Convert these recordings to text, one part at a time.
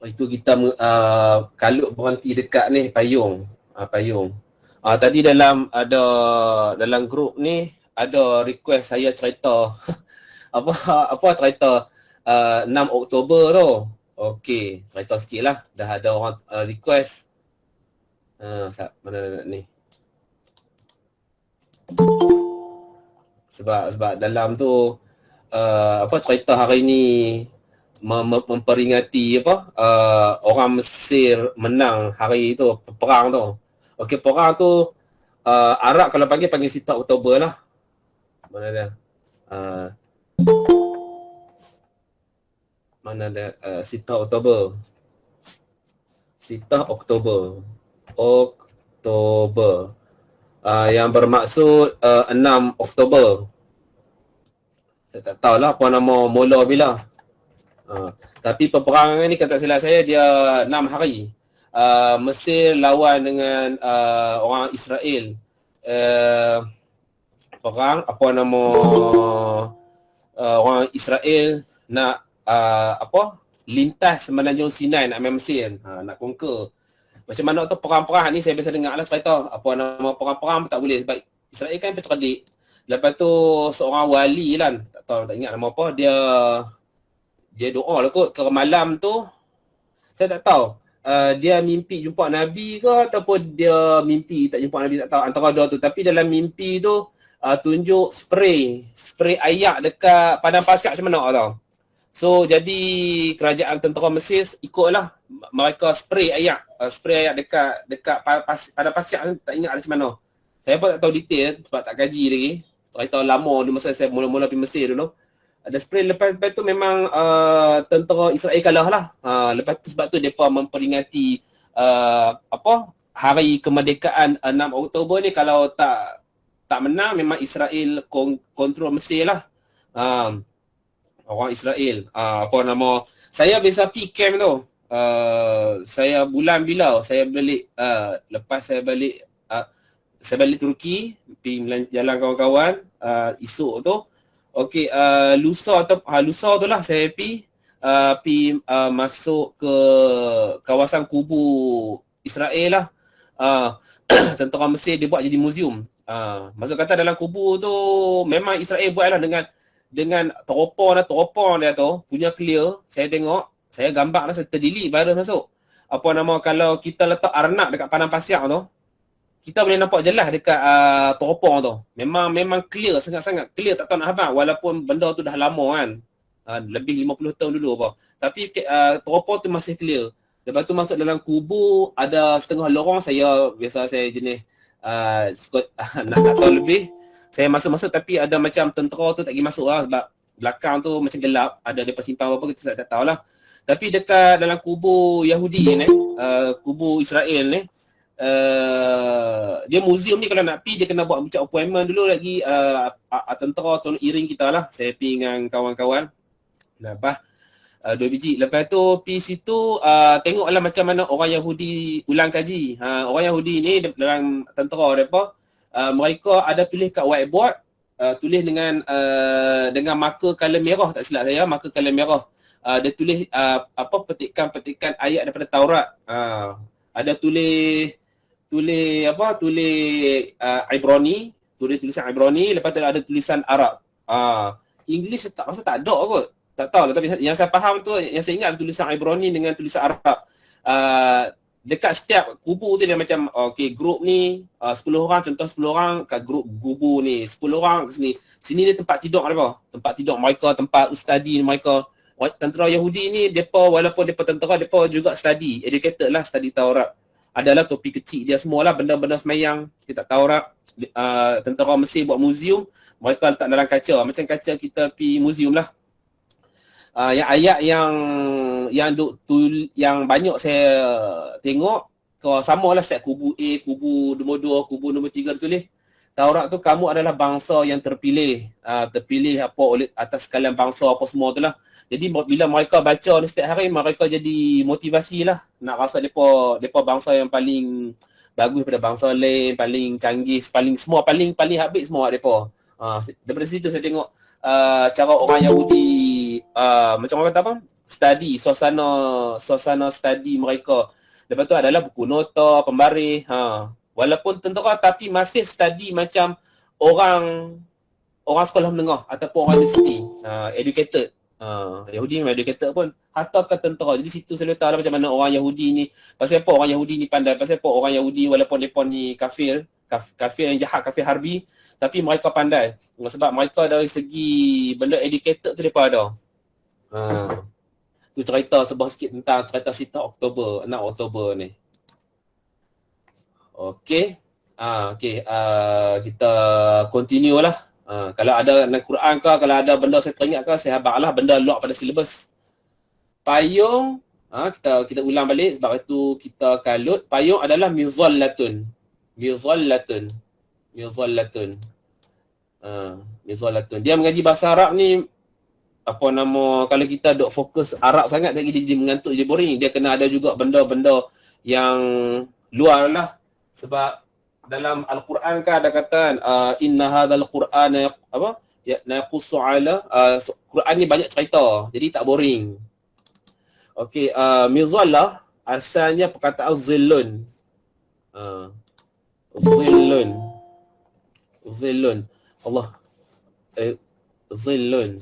Itu kita kalut berhenti dekat ni payung. Payung. Tadi dalam grup ni ada request saya cerita apa cerita 6 Oktober tu. Okey, cerita sikit lah. Dah ada orang request. Mana ni? Sebab dalam tu cerita hari ni memperingati orang Mesir menang hari tu, perang tu. Okey, perang tu Arab kalau panggil 6 Oktober lah. Mana dia? Mana ada 6 Oktober. 6 Oktober. Yang bermaksud 6 Oktober. Saya tak tahulah apa nama mula bila. Tapi peperangan ni kata silap saya dia 6 hari. Mesir lawan dengan orang Israel. Perang apa nama orang Israel nak lintas Semenanjung Sinai nak main Mesir, nak conquer. Macam mana tu perang-perang ni saya biasa dengar lah cerita. Apa nama perang-perang tak boleh sebab Israel kan bercerdik. Lepas tu seorang wali lah, tak ingat nama apa, dia doa lah kot ke malam tu. Saya tak tahu dia mimpi jumpa Nabi ke ataupun dia mimpi tak jumpa Nabi, tak tahu antara dua tu. Tapi dalam mimpi tu tunjuk spray ayak dekat padang pasir macam mana tau. So jadi kerajaan tentera Mesir ikutlah mereka spray ayak dekat padang pasir, tak ingat macam mana. Saya pun tak tahu detail sebab tak kaji lagi. Cerita lama di masa saya mula-mula pergi Mesir dulu. Ada spray, lepas tu memang tentera Israel kalah lah. Lepas tu sebab tu mereka memperingati hari kemerdekaan 6 Oktober ni. Kalau tak menang memang Israel kontrol Mesir lah. Orang Israel. Saya biasa pergi camp tu. Saya bulan bila saya balik, lepas saya balik Turki, pergi jalan kawan-kawan esok tu. Okey, lusa tu lah saya pergi masuk ke kawasan kubu Israel lah. Tentera Mesir dia buat jadi museum. Maksud kata dalam kubu tu memang Israel buat lah dengan teropong dia tu punya clear. Saya tengok, saya gambar lah, saya terdelete virus masuk. Kalau kita letak arnab dekat padang pasir tu, kita boleh nampak jelas dekat teropong tu. Memang clear, sangat-sangat clear, tak tahu nak habang walaupun benda tu dah lama kan. Lebih 50 tahun dulu apa. Tapi teropong tu masih clear. Lepas tu masuk dalam kubu, ada setengah lorong. Saya jenis nak tahu lebih. Saya masuk tapi ada macam tentera tu tak pergi masuk lah sebab belakang tu macam gelap, ada depa simpan apa kita tak tahulah. Tapi dekat dalam kubu Yahudi ni, kubu Israel ni, dia museum ni kalau nak pergi dia kena buat macam appointment dulu lagi. Tentera tolong iring kita lah. Saya pergi dengan kawan-kawan. Lepas 2 biji. Lepas tu pergi situ tengoklah macam mana orang Yahudi ulang kaji. Orang Yahudi ni dalam tentera mereka, mereka ada tulis kat whiteboard, tulis dengan marker color merah, tak silap saya, marker color merah. Dia tulis petikan-petikan ayat daripada Taurat. Ada tulis Ibrani, tulisan Ibrani, lepas tu ada tulisan Arab. English tak rasa tak ada kot. Tak tahu lah, tapi yang saya faham tu, yang saya ingat tulisan Ibrani dengan tulisan Arab. Dekat setiap kubu tu dia macam grup ni 10 orang, contoh 10 orang kat grup kubu ni, 10 orang ke sini. Sini dia tempat tidur mereka. Tempat tidur mereka, tempat study mereka. Tentera Yahudi ni depa walaupun depa tentera, depa juga study, educated lah, study Taurat. Adalah topi kecil dia semualah, benda-benda semayang, kita Taurat. Tentera Mesir buat museum, mereka letak dalam kaca, macam kaca kita pergi museum lah. Yang ayat yang banyak saya tengok samalah setiap kubu A, kubu nombor 2, kubu nombor 3 tulis Taurat tu, kamu adalah bangsa yang terpilih, oleh atas sekalian bangsa apa semua tu lah. Jadi bila mereka baca ni setiap hari, mereka jadi motivasi lah, nak rasa depa bangsa yang paling bagus daripada bangsa lain, paling canggih, paling habis semua depa. Daripada situ saya tengok cara orang Yahudi macam orang kata study, suasana study mereka. Lepas tu adalah buku nota, pembaris. Walaupun tentera tapi masih study macam orang sekolah menengah ataupun orang universiti, educated. Yahudi memang educated pun, hatta ke tentera. Jadi situ saya tahu lah macam mana orang Yahudi ni, pasal apa orang Yahudi ni pandai, pasal apa orang Yahudi walaupun mereka ni kafir yang jahat, kafir harbi, tapi mereka pandai. Sebab mereka dari segi benda educated tu mereka ada. Tu cerita sebuah sikit tentang cerita Sita Oktober, 6 Oktober ni. Okey. Kita continue lah. Kalau ada dalam Quran ke, kalau ada benda saya teringat ke, saya habaklah benda luar pada silibus. Payung, kita ulang balik sebab itu kita kalut. Payung adalah mizallatun. Mizallatun. Dia mengaji bahasa Arab ni, apa nama, kalau kita duk fokus Arab sangat, dia mengantuk, dia boring. Dia kena ada juga benda-benda yang luar lah. Sebab dalam Al-Quran kan ada kata inna hadzal Qur'ana naqussu ala Quran ni banyak cerita, jadi tak boring. Okey, mizallah asalnya perkataan zillun. Zillun. Allah. Zillun.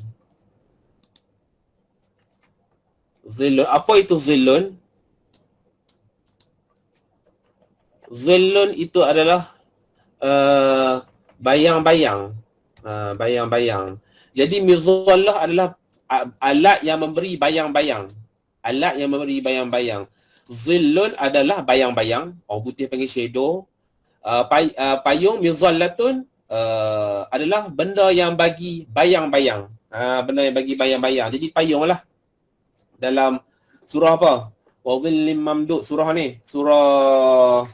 Apa itu zillun? Zillun itu adalah bayang-bayang. Bayang-bayang. Jadi mizallah adalah alat yang memberi bayang-bayang. Alat yang memberi bayang-bayang. Zillun adalah bayang-bayang. Orang putih panggil shadow. Payung mizallatun adalah benda yang bagi bayang-bayang. Benda yang bagi bayang-bayang. Jadi payung lah. Dalam surah apa? Wa dhillim mamdud. Surah ni. Surah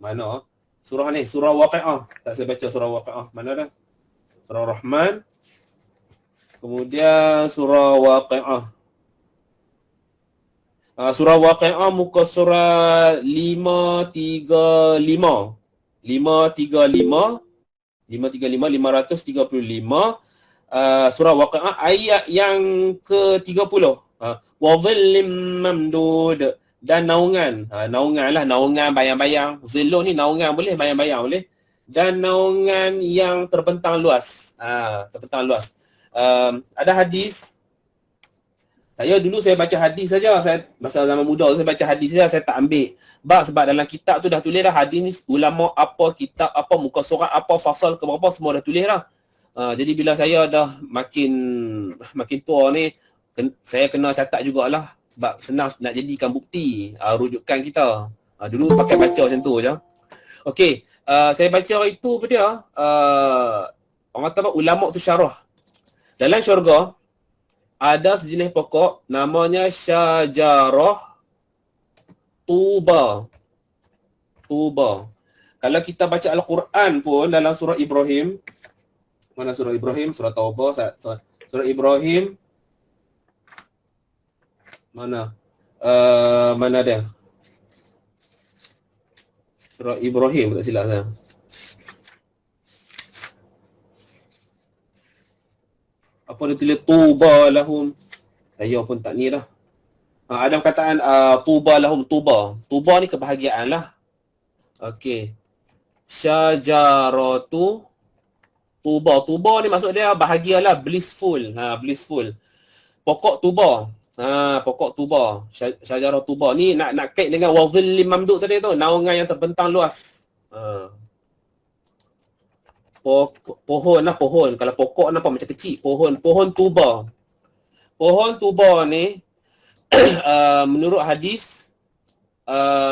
mana? Surah ni, surah Waqi'ah. Tak saya baca surah Waqi'ah. Mana dah? Surah Rahman. Kemudian surah Waqi'ah. Surah Waqi'ah muka surah 535. 535. Surah Waqi'ah ayat yang ke-30. Wa dhillim mamdud. Dan naungan. Naungan lah, naungan bayang-bayang. Zilluh ni naungan boleh, bayang-bayang boleh. Dan naungan yang terbentang luas. Terbentang luas. Ada hadis. Saya baca hadis saja. Masa zaman muda saya baca hadis saja, saya tak ambil. Sebab dalam kitab tu dah tulis dah hadis ni, ulama apa, kitab apa, muka surat apa, fasal ke berapa, semua dah tulis dah. Jadi bila saya dah makin tua ni, saya kena catat jugalah. Sebab senang nak jadikan bukti rujukan kita. Dulu pakai baca macam tu je. Okey, saya baca itu apa dia? Orang kata apa? Ulama tu syarah. Dalam syurga ada sejenis pokok namanya syajarah tuba. Kalau kita baca Al-Quran pun dalam surah Ibrahim, mana surah Ibrahim? Surah Taubah, surah Ibrahim. Mana dia? Surah Ibrahim, tak silap saya. Apa dia tulis? Tuba lahum. Saya pun tak ni lah. Ada perkataan tuba lahum, tuba. Tuba ni kebahagiaan lah. Okey. Syajaratu tuba. Tuba ni maksud dia bahagialah, blissful. Blissful. Pokok tuba. Pokok tuba, syajarah tuba ni nak kait dengan wa dhillim mamdud tadi tu, naungan yang terbentang luas. Pohon lah, pohon. Kalau pokok nampak macam kecil, pohon tuba. Pohon tuba ni menurut hadis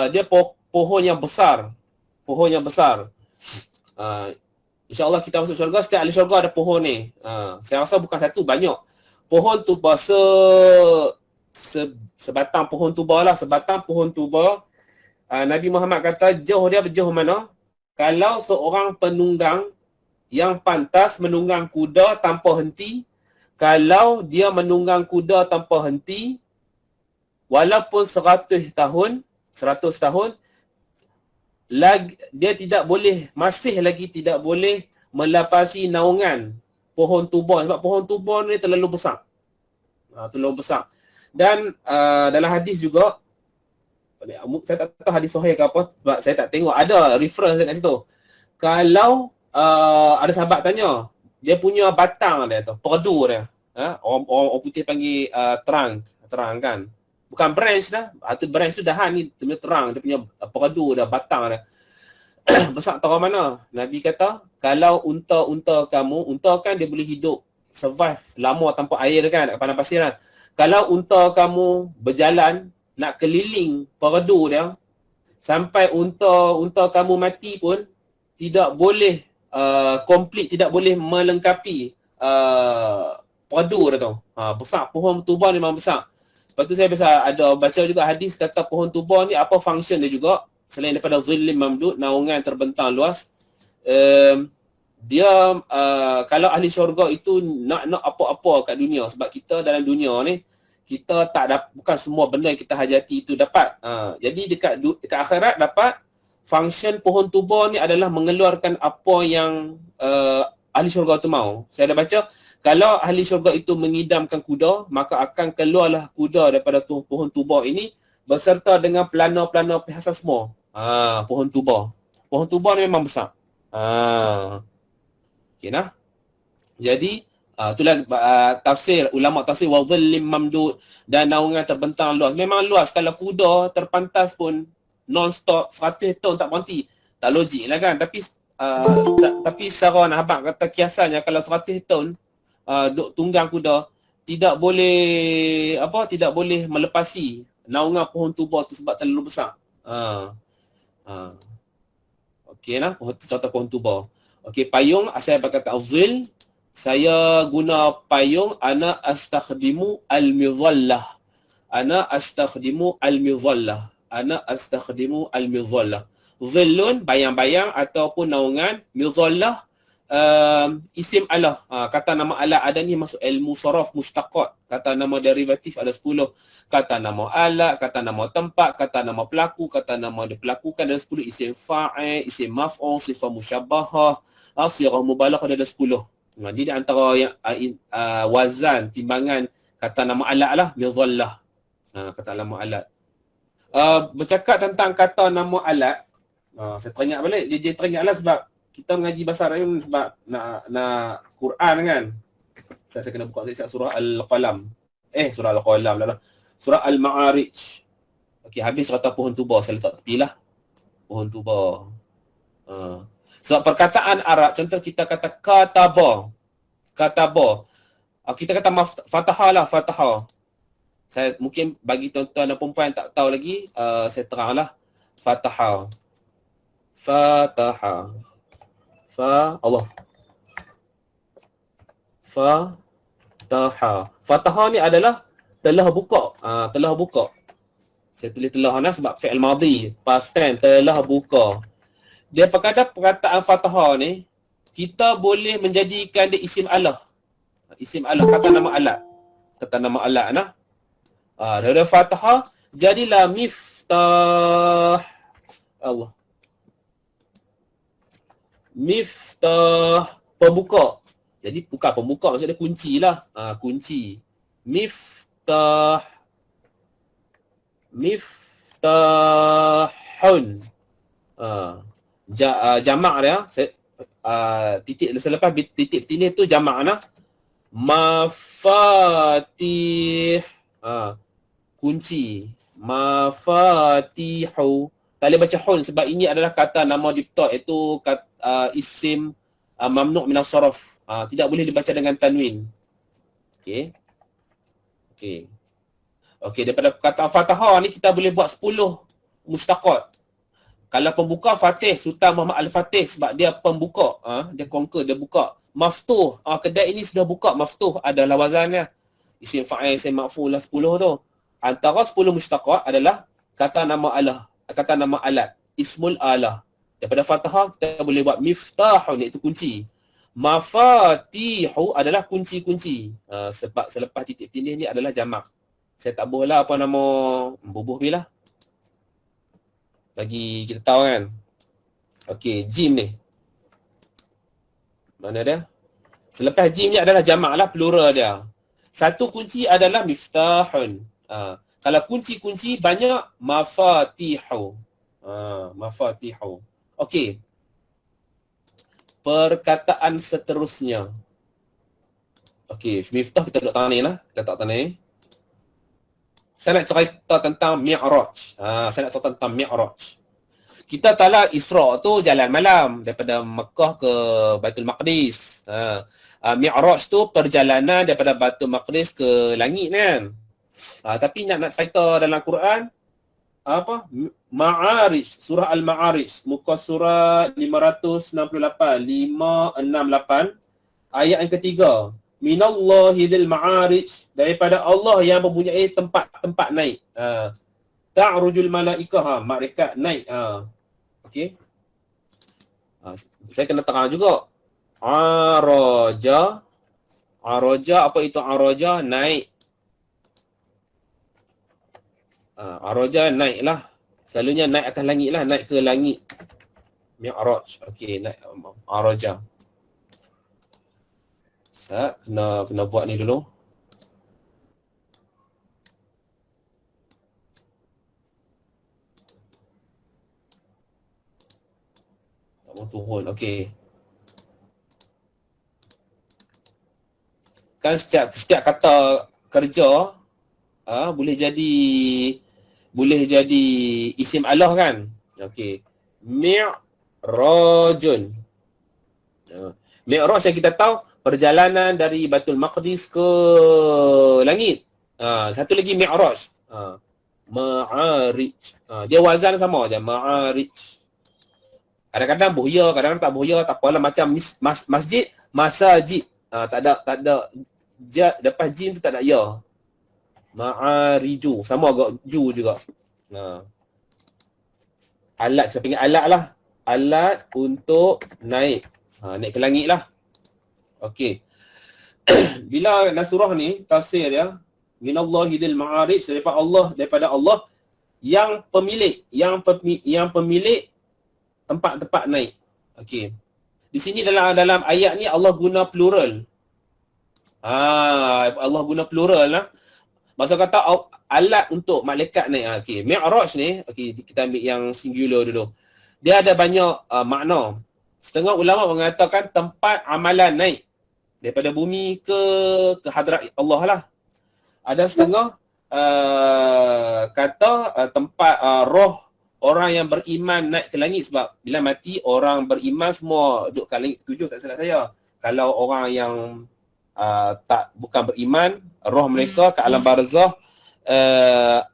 dia pohon yang besar. Pohon yang besar. InsyaAllah kita masuk syurga, setiap ahli syurga ada pohon ni. Saya rasa bukan satu, banyak. Pohon tuba sebatang pohon tuba lah, sebatang pohon tuba. Nabi Muhammad kata jauh dia berjauh mana? Kalau seorang penunggang yang pantas menunggang kuda tanpa henti, kalau dia menunggang kuda tanpa henti walaupun 100 tahun, dia tidak boleh, masih lagi tidak boleh melapasi naungan pohon tuba, sebab pohon tuba ni terlalu besar. Terlalu besar. Dan dalam hadis juga, saya tak tahu hadis sahih ke apa sebab saya tak tengok, ada reference kat situ. Kalau ada sahabat tanya, dia punya batang dia tu, perdu dia. Orang putih panggil terang kan. Bukan branch dah. Itu branch tu dahan ni, dia punya terang, dia punya perdu dah, batang dia. Besar tahu mana? Nabi kata, kalau unta kamu, unta kan dia boleh hidup, survive lama tanpa air kan, kat padang pasir kan. Kalau unta kamu berjalan nak keliling perdu dia, sampai unta kamu mati pun tidak boleh complete, tidak boleh melengkapi perdu dia tu. Besar, pohon tuba ni memang besar. Lepas tu saya biasa ada baca juga hadis kata pohon tuba ni apa function dia juga, selain daripada zillim mamdud, naungan terbentang luas. Dia kalau ahli syurga itu nak apa-apa kat dunia, sebab kita dalam dunia ni kita tak dapat, bukan semua benda yang kita hajati itu dapat. Jadi dekat akhirat dapat. Function pohon tuba ni adalah mengeluarkan apa yang ahli syurga tu mau. Saya dah baca, kalau ahli syurga itu mengidamkan kuda, maka akan keluarlah kuda daripada pohon tuba ini beserta dengan pelana-pelana perhiasan semua. Pohon tuba. Pohon tuba ni memang besar. Okey nah. Jadi itulah tafsir ulama tafsir wa dhillim mamdud, dan naungan terbentang luas. Memang luas. Kalau kuda terpantas pun non-stop 100 tahun tak berhenti, tak logik lah kan. Tapi secara nak abang kata kiasannya, kalau 100 tahun duk tunggang kuda, tidak boleh melepasi naungan pohon tuba tu sebab terlalu besar. Okey nah, contoh pohon tuba. Okey, payung, saya berkata zil, saya guna payung, ana astakhdimu al-midhallah. Ana astakhdimu al-midhallah. Ana astakhdimu al-midhallah. Zillun, bayang-bayang ataupun naungan. Midhallah, isim Allah. Kata nama Allah ada ni masuk ilmu saraf mustaqat. Kata nama derivatif ada 10. Kata nama alat, kata nama tempat, kata nama pelaku, kata nama dipelakukan ada 10. Isim fa'il, isim maf'ul, sifat musyabbahah, sirah mubalaghah ada 10. Jadi antara yang wazan, timbangan kata nama alat lah, midhallah. Kata nama alat. Bercakap tentang kata nama alat, saya teringat balik, dia teringatlah sebab kita mengaji bahasa Arab sebab nak Quran kan. Saya kena buka saya surah Al-Qalam. Surah Al-Qalam lah. Surah Al-Ma'arij. Okey, habis kata pohon tuba, saya letak tepi lah. Pohon tuba. Sebab perkataan Arab, contoh kita kata kataba. Kita kata fatahah lah, fatahah. Saya mungkin bagi tuan-tuan dan perempuan yang tak tahu lagi, saya teranglah. Fatahah. Allah. Fatahah ni adalah telah buka. Telah buka. Saya tulis telah ni sebab fi'il madhi, past tense, telah buka. Dia perkataan fatahah ni, kita boleh menjadikan dia isim Allah. Isim Allah, kata nama alat. Kata nama alat nah. Dari fatahah, jadilah miftah. Allah. Miftah, pembuka. Jadi bukan pembuka, maksudnya kunci lah. Kunci. Miftahun. Jamak dia, titik selepas titik betina tu jamak nah. Mafatih, kunci. Mafatihu. Tak boleh baca hun sebab ini adalah kata nama dipta, iaitu isim mamnu' min as-sarf. Tidak boleh dibaca dengan tanwin. Okey, daripada perkataan fatahah ni kita boleh buat 10 mustaqat. Kalau pembuka Fatih, Sultan Muhammad Al-Fatih, sebab dia pembuka, dia conquer, dia buka. Maftuh, kedai ini sudah buka. Maftuh adalah wazannya. Isim fa'il, isim ma'ful lah 10 tu. Antara 10 mustaqat adalah kata nama Allah, kata nama alat, ismul Allah. Daripada fatahah kita boleh buat miftahun, iaitu kunci. Mafatihu adalah kunci-kunci. Sebab selepas titik tindih ni adalah jamak. Saya tak boleh apa nama bubuh bilah. Bagi kita tahu kan. Okey, jim ni. Mana dia? Selepas jim ni adalah jamak lah, plural dia. Satu kunci adalah miftahun. Kalau kunci-kunci banyak, mafatihu. Mafatihu. Okey. Perkataan seterusnya. Okey, Miftah kita duduk tangan ni lah. Kita tak tangan ni. Saya nak cerita tentang Mi'raj. Saya nak cerita tentang Mi'raj. Kita tahu lah Isra' tu jalan malam daripada Mekah ke Baitul Maqdis. Mi'raj tu perjalanan daripada Baitul Maqdis ke langit kan. Tapi nak cerita dalam Quran apa? Ma'arij, surah Al-Ma'arij, muka surat 568, 568, ayat yang ketiga. Minallahi dzil ma'arij, daripada Allah yang mempunyai tempat-tempat naik. Ta'rujul malaikah, malaikat naik. Okey. Saya kena terang juga. Araja. Araja, apa itu araja? Naik. Araja naik lah. Selalunya naik atas langit lah. Naik ke langit. Mi'raj. Okey, naik araja. Saya kena buat ni dulu. Tak mau turun. Okey. Kan setiap kata kerja boleh jadi isim Allah kan? Okey. Mi'rajun. Mi'raj yang kita tahu perjalanan dari Baitul Maqdis ke langit. Satu lagi Mi'raj. Ma'arij. Dia wazan sama je, Ma'arij. Kadang-kadang bohya, kadang-kadang tak bohya, tak apalah, macam masjid, masajid. Tak ada lepas jim tu tak ada ya. Ma'ariju, sama agak ju juga. Alat, saya panggil alat lah. Alat untuk naik. Naik ke langit lah. Okey. Bila dalam surah ni, tafsir dia, minallahi dzil ma'arij, daripada Allah yang pemilik, yang pemilik tempat-tempat naik. Okey. Di sini dalam ayat ni Allah guna plural. Allah guna plural lah. Maksud kata alat untuk malaikat naik. Okey, Mi'raj ni, okey, kita ambil yang singular dulu. Dia ada banyak makna. Setengah ulama mengatakan tempat amalan naik daripada bumi ke hadrat Allah lah. Ada setengah kata tempat roh orang yang beriman naik ke langit, sebab bila mati orang beriman semua duduk kat langit ketujuh, tak salah saya. Kalau orang yang bukan beriman, roh mereka ke alam barzah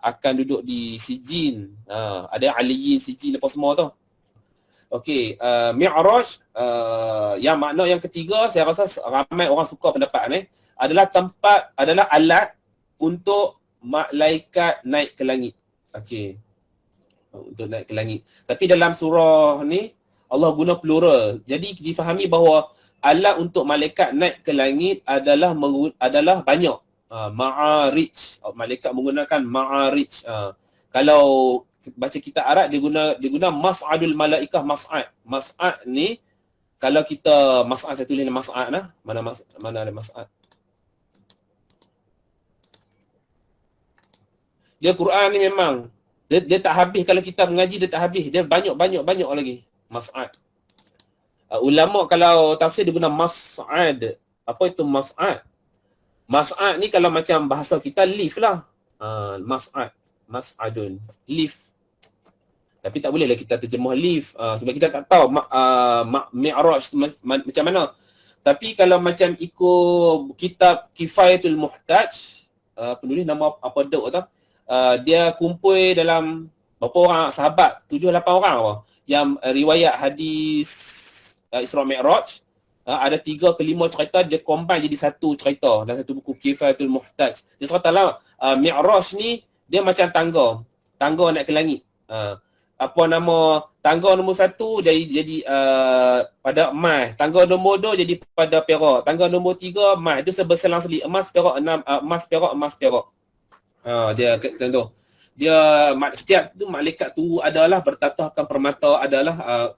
akan duduk di sijin. Ada aliyin, sijin apa semua tu. Okey, Mi'raj yang makna yang ketiga, saya rasa ramai orang suka pendapat ni, adalah tempat, adalah alat untuk malaikat naik ke langit. Okey. Untuk naik ke langit. Tapi dalam surah ni Allah guna plural. Jadi difahami bahawa alat untuk malaikat naik ke langit adalah banyak. Ma'arij. Malaikat menggunakan ma'arij. Kalau baca kitab Arab dia guna mas'adul malaikah, mas'ad. Mas'ad ni kalau kita mas'ad, saya tulis mas'ad lah. Mana ada mas'ad? Dia Quran ni memang dia tak habis, kalau kita mengaji dia tak habis. Dia banyak lagi. Mas'ad. Ulama kalau tafsir dia guna mas'ad. Apa itu mas'ad? Mas'ad ni kalau macam bahasa kita lift lah. Mas'ad. Mas'adun. Lift. Tapi tak bolehlah kita terjemah lift. Sebab kita tak tahu Mi'raj macam mana. Tapi kalau macam ikut kitab Kifayatul Muhtaj, penulis nama apa Daud tu, dia kumpul dalam berapa orang sahabat, 7-8 orang apa, yang riwayat hadis Isra Mi'raj. Ada 3 ke 5 cerita dia combine jadi satu cerita dalam satu buku Kifayatul Muhtaj. Dia ceritalah Mi'raj ni dia macam tangga naik ke langit. Apa nama, tangga nombor 1 jadi pada emas, tangga nombor 2 jadi pada perak, tangga nombor 3 emas. Itu berselang-seling, emas perak, emas perak. Dia contoh. Dia setiap tu malaikat tu adalah bertatahkan permata, adalah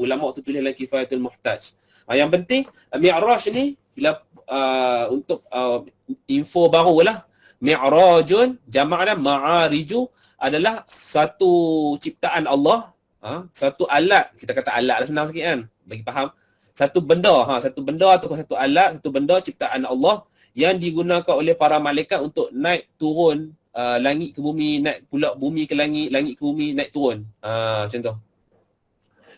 ulama tu tulis dalam Kifayatul Muhtaj. Yang penting Mi'raj ni bila untuk info barulah, Mi'rajun, jamaknya ma'ariju, adalah satu ciptaan Allah, satu alat, kita kata alat lah senang sikit kan, bagi faham. Satu benda, satu benda ataupun satu alat, satu benda ciptaan Allah yang digunakan oleh para malaikat untuk naik turun langit ke bumi, naik pula bumi ke langit, langit ke bumi, naik turun. Macam tu.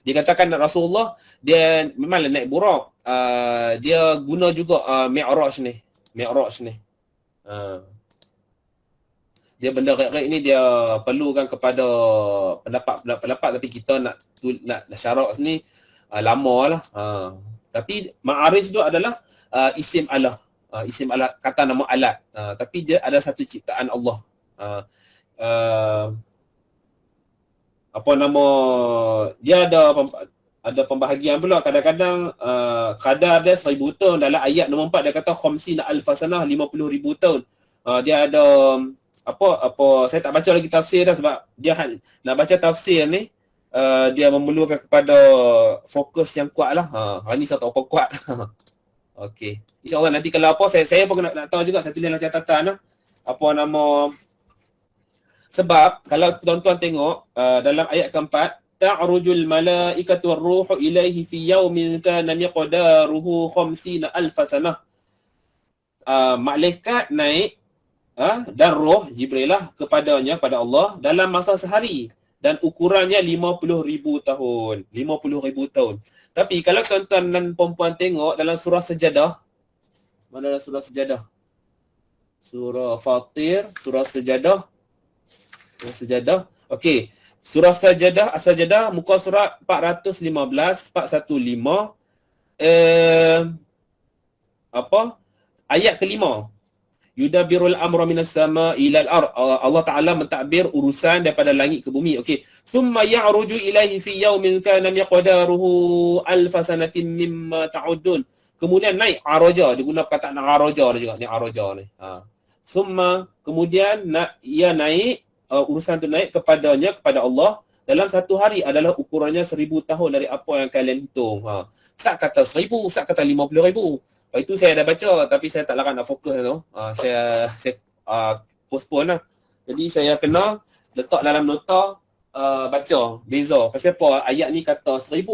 Dia katakan Rasulullah, dia memanglah naik burak. Dia guna juga Mi'raj ni. Mi'raj ni. Dia benda rek-rek ni dia perlukan kepada pendapat tapi kita nak syarak sini lama lah. Tapi Ma'arij tu adalah isim Allah. Isim Allah, kata nama alat. Tapi dia ada satu ciptaan Allah. Apa nama, dia ada pembahagian pula. Kadang-kadang kadar dia 1000 tahun. Dalam ayat nombor 4 dia kata khamsina alfasanah, 50,000 tahun. Dia ada apa saya tak baca lagi tafsir dah sebab dia nak baca tafsir ni dia memerlukan kepada fokus yang kuat lah. Ni saya tak apa kuat. Okey. InsyaAllah nanti kalau apa saya pun nak tahu juga, saya tulis dalam catatan lah. Apa nama, sebab kalau tuan-tuan tengok dalam ayat keempat, ta'rujul malaikatu war-ruhu ilaihi fi yaumin kana miqdaruhu 50 alf sanah. Malaikat naik dan roh Jibril lah kepadanya, pada Allah dalam masa sehari dan ukurannya 50,000 tahun. 50,000 tahun. Tapi kalau tuan-tuan dan puan-puan tengok dalam surah Sejadah, mana dalam surah Sejadah? Surah Fatir, surah Sejadah. Sejadah. Okey. Surah Sajadah, As-Sajadah, muka surat 415, 415. Ayat kelima. Yudabbirul amra minas sama ilal ard. Allah Taala mentadbir urusan daripada langit ke bumi. Okey. Summa ya'ruju ilaihi fi yaumin kana miqdaruhu alf sanatin mimma ta'udun. Kemudian naik araja, dia guna perkataan araja juga ni, araja ni. Summa, kemudian ia naik, urusan tu naik kepadanya, kepada Allah dalam satu hari adalah ukurannya 1000 tahun dari apa yang kalian hitung. Sak kata 1000, sak kata 50,000. Itu saya dah baca tapi saya tak larat nak fokus tu. Saya postpone lah. Jadi saya kena letak dalam nota baca beza. Pasal apa ayat ni kata 1000,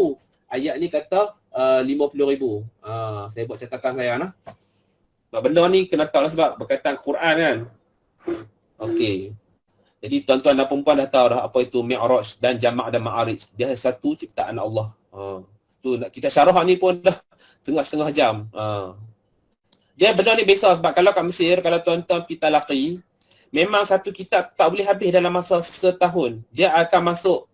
ayat ni kata 50,000. Saya buat catatan saya lah. Sebab benda ni kena tahu lah sebab berkaitan Quran kan. Okey. Jadi tuan-tuan dan perempuan dah tahu dah apa itu Mi'raj dan Jama' dan Ma'arij. Dia satu ciptaan Allah. Tu nak kita syarah ni pun dah setengah jam. Dia benda ni biasa sebab kalau kat Mesir, kalau tuan-tuan pergi talaqi, memang satu kitab tak boleh habis dalam masa setahun. Dia akan masuk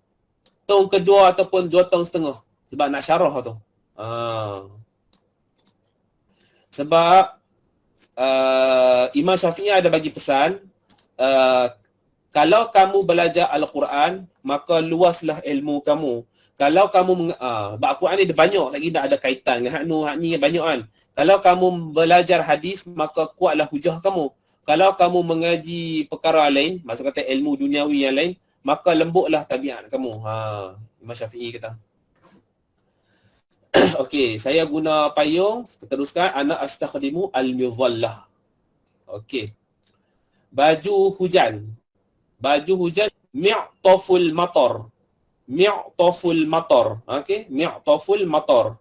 tahun kedua ataupun 2 tahun setengah sebab nak syarah tu. Sebab Imam Syafi'i ada bagi pesan, kalau kamu belajar Al-Quran, maka luaslah ilmu kamu. Kalau kamu Al-Quran ni banyak lagi dah ada kaitan dengan hak ni banyak kan. Kalau kamu belajar hadis, maka kuatlah hujah kamu. Kalau kamu mengaji perkara lain, maksud kata ilmu duniawi yang lain, maka lembutlah tabiat kamu. Imam Syafi'i kata. Okey, saya guna payung, teruskan ana astakhdimu al-mudhallah. Okey. Baju hujan. Baju hujan mi'taful matar. Mi'taful matar. Okey, mi'taful matar.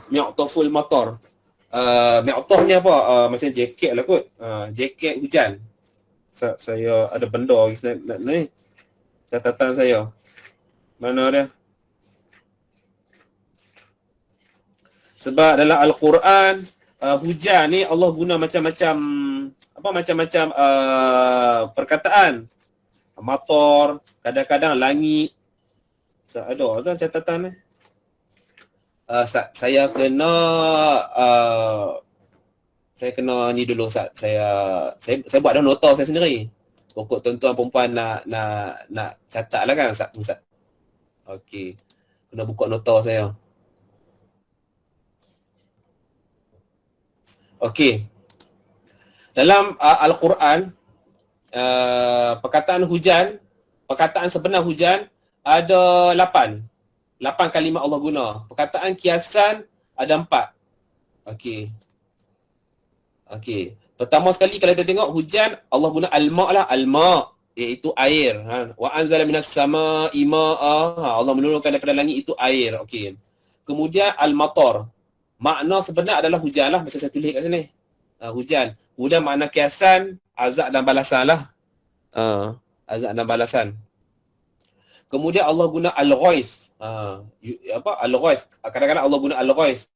Mi'taful matar. Mi'taf ni apa? Macam jaket lah kot. Jaket hujan. Saya ada benda ni. Catatan saya. Mana dia? Sebab dalam Al-Quran hujan ni Allah guna macam-macam perkataan. Matar, kadang-kadang langit. Ada catatan ni. Saya kena ni dulu saya buat dah nota saya sendiri. Pokok tuan-tuan perempuan nak catat lah kan Ustaz. Okey. Kena buka nota saya. Okey. Dalam Al-Quran perkataan hujan, perkataan sebenar hujan ada 8 kalimat Allah guna. Perkataan kiasan ada 4. Okey. Pertama sekali kalau kita tengok hujan, Allah guna al-ma' lah, al-ma' iaitu air. Wa anzala minas sama'i ma'a. Allah menurunkan daripada langit itu air. Okey. Kemudian al-matar. Makna sebenar adalah hujan lah. Macam saya tulis kat sini. Hujan. Kemudian makna kiasan, azab dan balasan lah. Azab dan balasan. Kemudian Allah guna al-ghaith. Al-ghaith. Kadang-kadang Allah guna al-ghaith.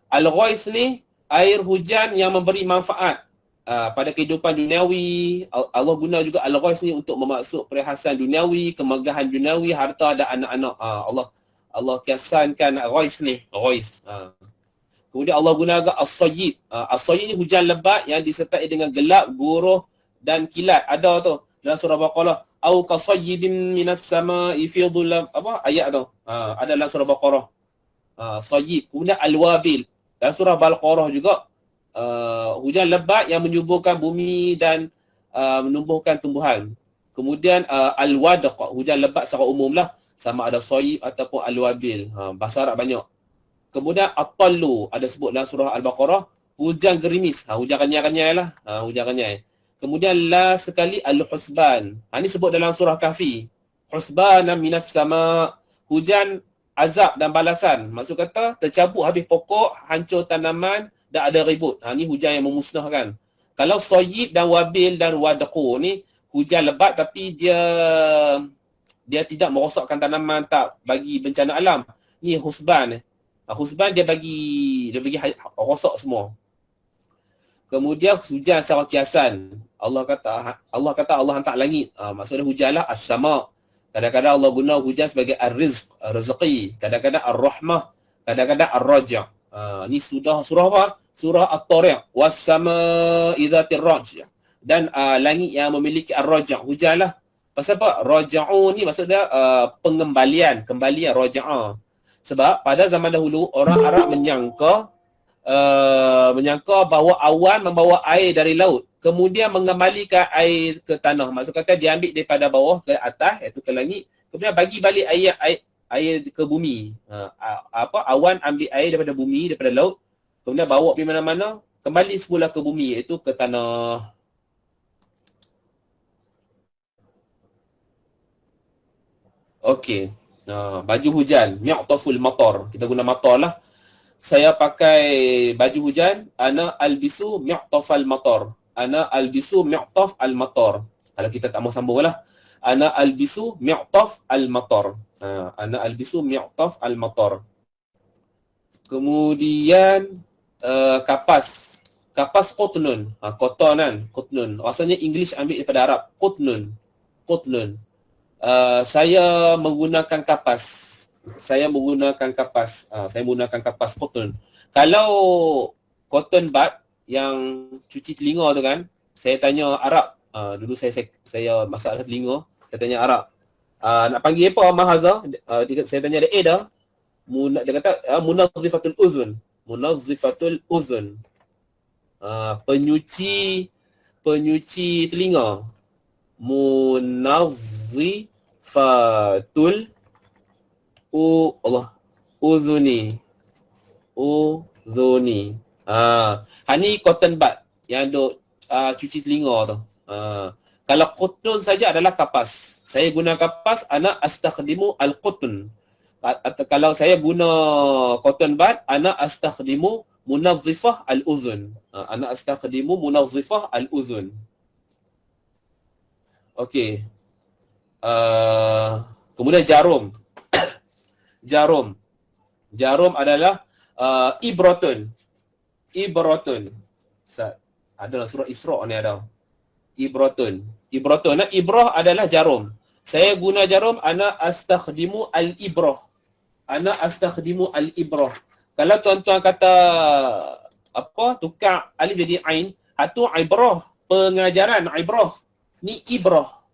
Al-ghaith ni air hujan yang memberi manfaat pada kehidupan duniawi. Allah guna juga al-ghaith ni untuk memaksud perhiasan duniawi, kemegahan duniawi, harta dan anak-anak. Allah kiasankan ghaith ni, ghaith. Kemudian Allah guna juga as-sayyid. As-sayyid ni hujan lebat yang disertai dengan gelap, guruh dan kilat. Ada tu dalam surah Baqarah. Au kasayyibin minas sama'i fi dhulam, ayat tu. Ada dalam surah Baqarah. Sayyid. Kemudian al-wabil. Dalam surah Baqarah juga hujan lebat yang menyuburkan bumi dan menumbuhkan tumbuhan. Kemudian al-wadq, hujan lebat secara umum lah, sama ada sayyib ataupun al-wabil. Bahasa Arab banyak. Kemudian at-tallu, ada sebut dalam surah Al-Baqarah, hujan gerimis. Hujan kanyai-kanyai lah. Hujan kanyai. Kemudian la sekali al-husban. Ini sebut dalam surah Kahfi. Husbanan minas sama, hujan azab dan balasan. Maksud kata tercabut habis pokok, hancur tanaman dan ada ribut. Ni hujan yang memusnahkan. Kalau sayyib dan wabil dan wadqu ni hujan lebat tapi dia tidak merosakkan tanaman, tak bagi bencana alam. Ni husban. Husban dia bagi rosak semua. Kemudian hujan secara kiasan. Allah kata Allah hantar langit. Maksudnya hujanlah as-sama'. Kadang-kadang Allah guna hujan sebagai ar-rizq, rezeki. Kadang-kadang ar-rahmah, kadang-kadang ar-raja'. Ni surah apa? Surah At-Tariq. Was-sama'i dzatir raj'. Dan langit yang memiliki ar-raja'. Hujanlah. Pasal apa? Raja'u ni maksudnya pengembalian, kembalian raja'a. Sebab pada zaman dahulu orang Arab menyangka bahawa awan membawa air dari laut, kemudian mengembalikan air ke tanah. Maksud kata dia ambil daripada bawah ke atas, iaitu ke langit, kemudian bagi balik air ke bumi. Awan ambil air daripada bumi, daripada laut, kemudian bawa pergi mana-mana, kembali semula ke bumi, iaitu ke tanah. Okey. Baju hujan, mi'taful matar. Kita guna matar lah. Saya pakai baju hujan, ana albisu mi'tafal matar. Ana albisu mi'taf al-matar. Kalau kita tak mau sambung lah. Ana albisu mi'taf al-matar. Ana albisu mi'taf al-matar. Kemudian kapas. Kapas qutnun. Kotonan, qutnun. Rasanya English ambil daripada Arab. Qutnun. Qutnun. Saya menggunakan kapas. Saya menggunakan kapas cotton. Kalau cotton bud yang cuci telinga tu kan, saya tanya Arab. Dulu saya masak telinga, saya tanya Arab. Nak panggil apa Mahaza? Saya tanya dia dah. Dia kata munazzifatul uzun. Munazzifatul uzun. Penyuci telinga. Munazzifatul uzuni. Ni cotton bud yang duk cuci telinga tu. Kalau cotton saja adalah kapas. Saya guna kapas, ana astakhdimu al-qutn. Atau kalau saya guna cotton bud, ana astakhdimu munazzifah al-uzun. Ana astakhdimu munazzifah al-uzun. Okey. Kemudian jarum. Jarum adalah ibratun. Ada dalam surah Isra ni ada. Ibratun. Ibrah adalah jarum. Saya guna jarum, ana astakhdimu al-ibrah. Kalau tuan-tuan kata tukar alif jadi ain, itu ibrah, pengajaran ibrah. Ni ibrah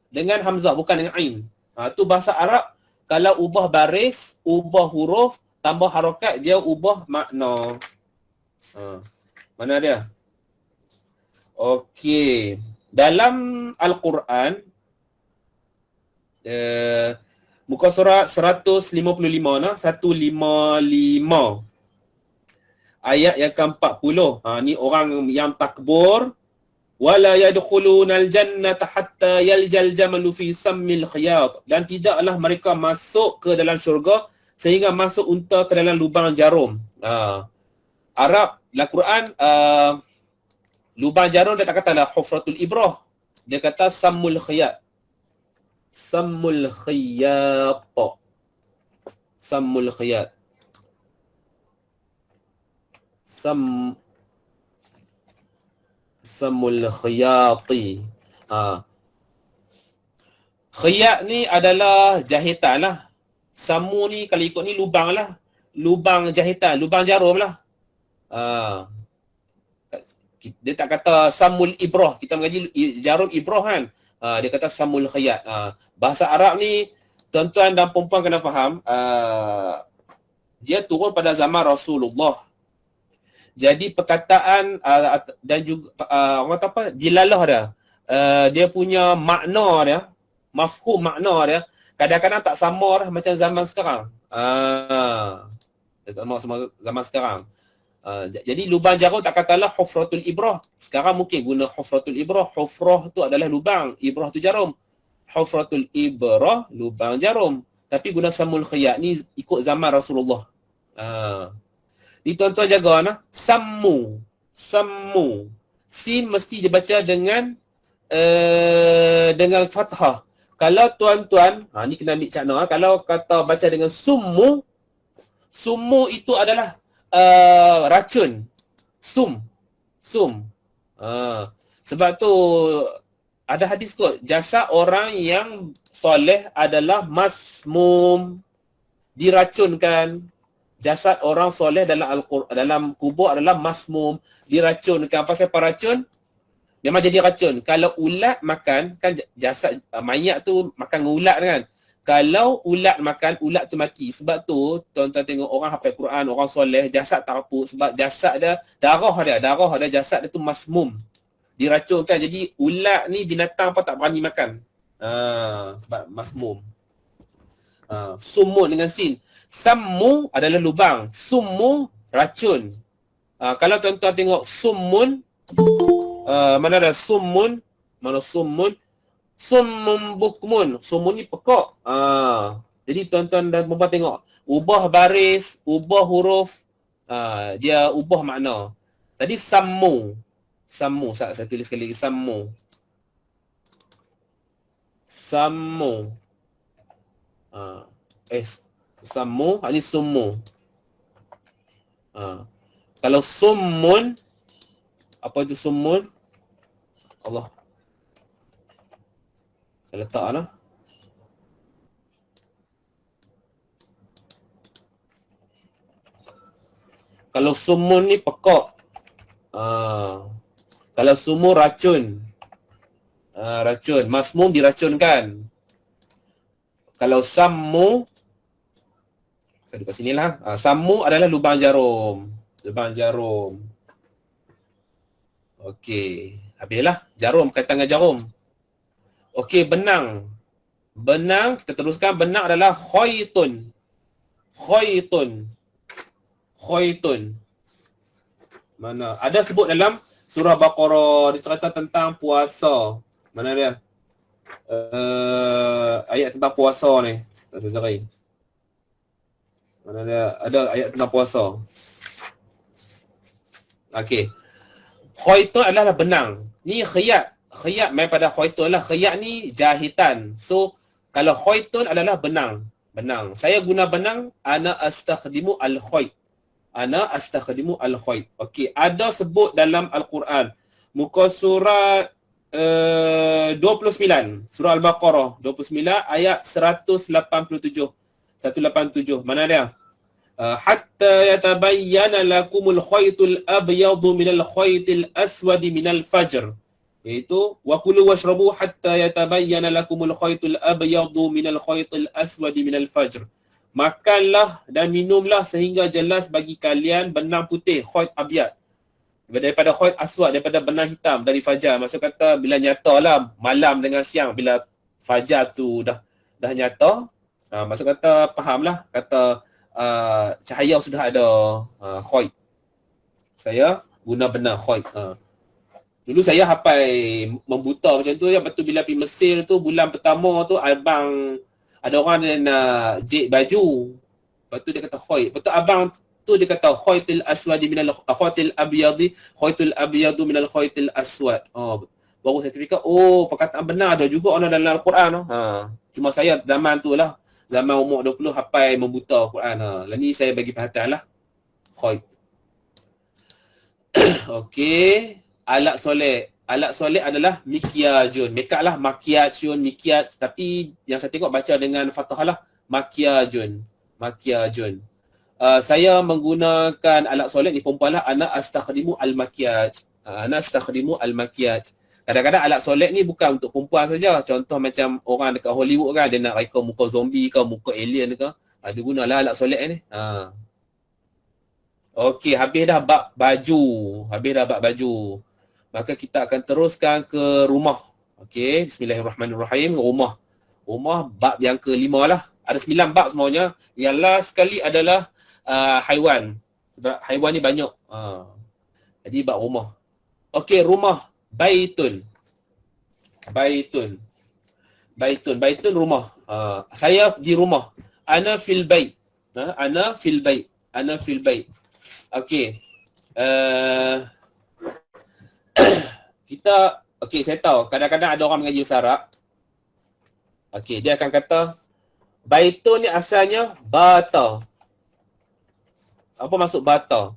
dengan hamzah bukan dengan ain. Itu bahasa Arab. Kalau ubah baris, ubah huruf, tambah harakat, dia ubah makna. Mana dia? Okey. Dalam Al-Quran, muka surat 155 nah, 155. ayat yang ke-40. Ni orang yang takbur. Wala yadkhulunal jannata hatta yaljal jamalu fi sammil khiyat. Dan tidaklah mereka masuk ke dalam syurga sehingga masuk unta ke dalam lubang jarum. Arab dalam Quran lubang jarum dia tak katalah hufratul ibrah. Dia kata sammul khiyat. Sammul khiyat. Sammul khiyat. Sammul khiyati. Khiyat ni adalah jahitan lah. Samu ni kalau ikut ni lubang lah. Lubang jahitan, lubang jarum lah. Dia tak kata samul ibrah. Kita mengaji jarum ibrah kan. Dia kata samul khiyat. Bahasa Arab ni tuan-tuan dan puan-puan kena faham. Dia turun pada zaman Rasulullah. Jadi perkataan dan juga orang kata apa, dilalah dia. Dia punya makna dia, mafhum makna dia kadang-kadang tak sama lah macam zaman sekarang. Sama zaman sekarang. Jadi lubang jarum tak katalah hufratul ibrah. Sekarang mungkin guna hufratul ibrah. Hufrah tu adalah lubang, ibrah tu jarum. Hufratul ibrah lubang jarum. Tapi guna samul khiyat ni ikut zaman Rasulullah. Ni tuan-tuan jaga nah. Sammu. Sammu. Sin mesti dibaca dengan fathah. Kalau tuan-tuan, ni kena ambil cakna. Kalau kata baca dengan summu, summu itu adalah racun. Sum. Sebab tu ada hadis kot, jasad orang yang soleh adalah masmum, diracunkan. Jasad orang soleh dalam kubur adalah masmum, diracunkan. Pasal apa racun? Memang jadi racun. Kalau ulat makan, kan jasad mayat tu makan dengan ulat kan. Kalau ulat makan, ulat tu mati. Sebab tu tuan-tuan tengok orang hafal Quran, orang soleh, jasad tak apa. Sebab jasad dia, darah dia, jasad dia tu masmum, diracunkan. Jadi ulat ni binatang apa tak berani makan. Sebab masmum. Sumun dengan sin. Sammu adalah lubang, summu racun. Kalau tuan-tuan tengok summun, mana ada summun? Mana summun? Summun bukmun. Summun ni pekak. Jadi tuan-tuan dan puan tengok, ubah baris, ubah huruf, dia ubah makna. Tadi sammu. Sammu, saya tulis sekali lagi, sammu. Sammu. Sammu, ini summu. Kalau summun, apa itu summun? Allah. Saya letak lah. Kalau summun ni pekak. Kalau summun racun. Racun. Masmum diracunkan. Kalau sammu, saya dekat sini lah. Sammu adalah lubang jarum. Lubang jarum. Okey. Habislah. Jarum, kaitan dengan jarum. Okey, benang. Benang, kita teruskan. Benang adalah khaitun. Khaitun. Khaitun. Mana? Ada sebut dalam surah Baqarah, dicerita tentang puasa. Mana dia? Ayat tentang puasa ni. Tak saya cari. Mana dia? Ada ayat tentang puasa. Okey. Khaitun adalah benang. Ni khiyat. Khiyat main pada khaitun lah. Khiyat ni jahitan. So, kalau khaitun adalah benang. Benang. Saya guna benang, ana astakhdimu al-khait. Ana astakhdimu al-khait. Okey, ada sebut dalam Al-Quran. Muka surat 29. Surah Al-Baqarah 29 ayat 187. 187. Mana dia? Hatta yatabayyana lakumul khaytul abyadu minal khaytil aswadi minal fajr. Iaitu wa kulu washrabu hatta yatabayyana lakumul khaytul abyadu minal khaytil aswadi minal fajr. Makanlah dan minumlah sehingga jelas bagi kalian benang putih, khayt abyad, daripada khayt aswad, daripada benang hitam dari fajar. Maksud kata bila nyatalah malam dengan siang, bila fajar tu dah nyata, maksud kata fahamlah, kata cahaya sudah ada khayt. Saya guna benar khayd. Dulu saya hafal membuta macam tu ya. Lepas tu bila pergi Mesir tu bulan pertama tu abang ada orang yang nak jahit baju. Lepas tu dia kata khayd. Lepas tu abang tu dia kata khaytul aswadi minal khaytul abyadi khaytul abyadu minal khaytul aswad. Baru saya fikir, perkataan benar ada juga orang dalam Al-Quran tu. Cuma saya zaman tu lah, zaman umur 20 hafal membuta Quran. Lah ni saya bagi perhatian lah. Khayd. Okey, alat soleh. Alat soleh adalah mikyajun. Mekak lah makyajun, mikyaj. Tapi yang saya tengok baca dengan fathah lah makyajun. Makyajun. Saya menggunakan alat soleh ni perempuan lah. Ana astakhdimu al-makyaj. Ana astakhdimu al-makyaj. Kadang-kadang alat solek ni bukan untuk perempuan saja. Contoh macam orang dekat Hollywood kan, dia nak reka muka zombie ke, muka alien ke. Dia gunalah alat solek ni. Okey, habis dah bab baju. Habis dah bab baju. Maka kita akan teruskan ke rumah. Okey, bismillahirrahmanirrahim. Rumah. Rumah bab yang ke-5 lah. Ada 9 bab semuanya. Yang last sekali adalah haiwan. Sebab haiwan ni banyak. Jadi bab rumah. Okey, rumah. Baitun. Baitun. Baitun. Baitun rumah. Saya di rumah. Ana fil bait. Ana fil bait. Ana fil bait. Okey. Okey, saya tahu. Kadang-kadang ada orang mengaji bahasa Arab. Okey, dia akan kata baitun ni asalnya bata. Apa maksud bata?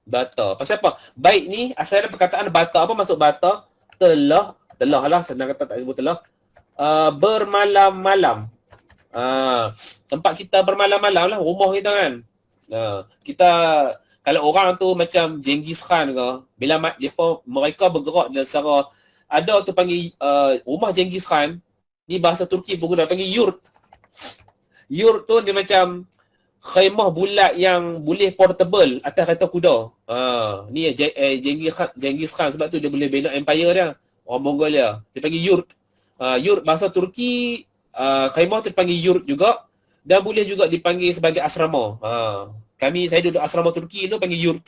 Bata. Pasal apa? Bait ni asalnya perkataan bata. Apa maksud bata? Telah. Telah lah. Senang kata tak sebut telah. Bermalam-malam. Tempat kita bermalam-malam lah. Rumah kita kan. Kita, kalau orang tu macam Genghis Khan ke, bila mereka bergerak dalam secara, ada tu panggil rumah Genghis Khan, ni bahasa Turki pun guna, panggil yurt. Yurt tu dia macam khaimah bulat yang boleh portable atas kereta kuda. Ni Genghis Khan, sebab tu dia boleh bina empire dia. Orang Mongolia. Dia panggil yurt. Yurt bahasa Turki, khaimah tu dipanggil yurt juga. Dan boleh juga dipanggil sebagai asrama. Saya duduk asrama Turki tu panggil yurt.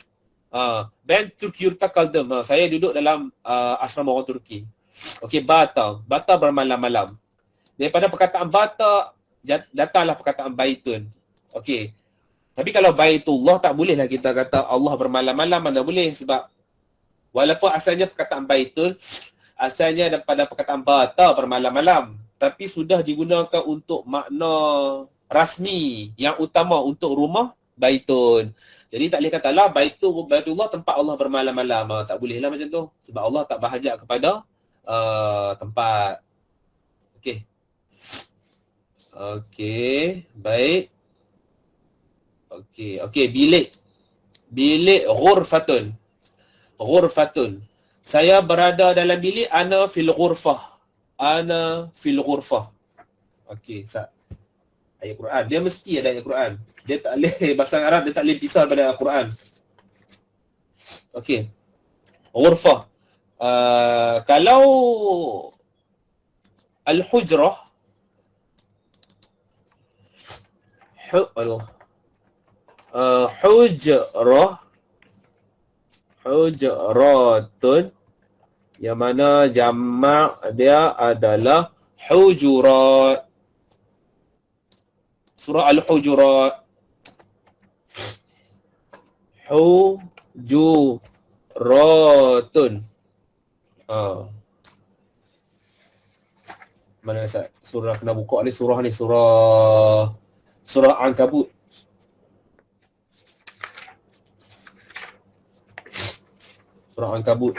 Ben Turki yurta kaldım. Saya duduk dalam asrama orang Turki. Okey, bata. Bata bermalam-malam. Daripada perkataan bata, datanglah perkataan baitun. Okey. Tapi kalau baitullah tak bolehlah kita kata Allah bermalam-malam, mana boleh, sebab walaupun asalnya perkataan baitun asalnya daripada perkataan bata bermalam-malam, tapi sudah digunakan untuk makna rasmi yang utama untuk rumah baitun. Jadi tak boleh katalah baitullah tempat Allah bermalam-malam. Tak bolehlah macam tu, sebab Allah tak berhajat kepada tempat. Okey. Okey, baik. Okey, bilik. Bilik ghurfatun. Ghurfatun. Saya berada dalam bilik, ana fil ghurfah. Ana fil ghurfah. Okey, ayat Quran. Dia mesti ada ayat Quran. Dia tak boleh bahasa Arab, dia tak boleh pisah daripada Al-Quran. Okey. Ghurfah. Kalau al-hujrah hujratun, yang mana jamak dia adalah hujurat. Surah Al-Hujurat. Hujuratun. Mana surah kena buka ni, surah Ankabut. Surah Ankabut.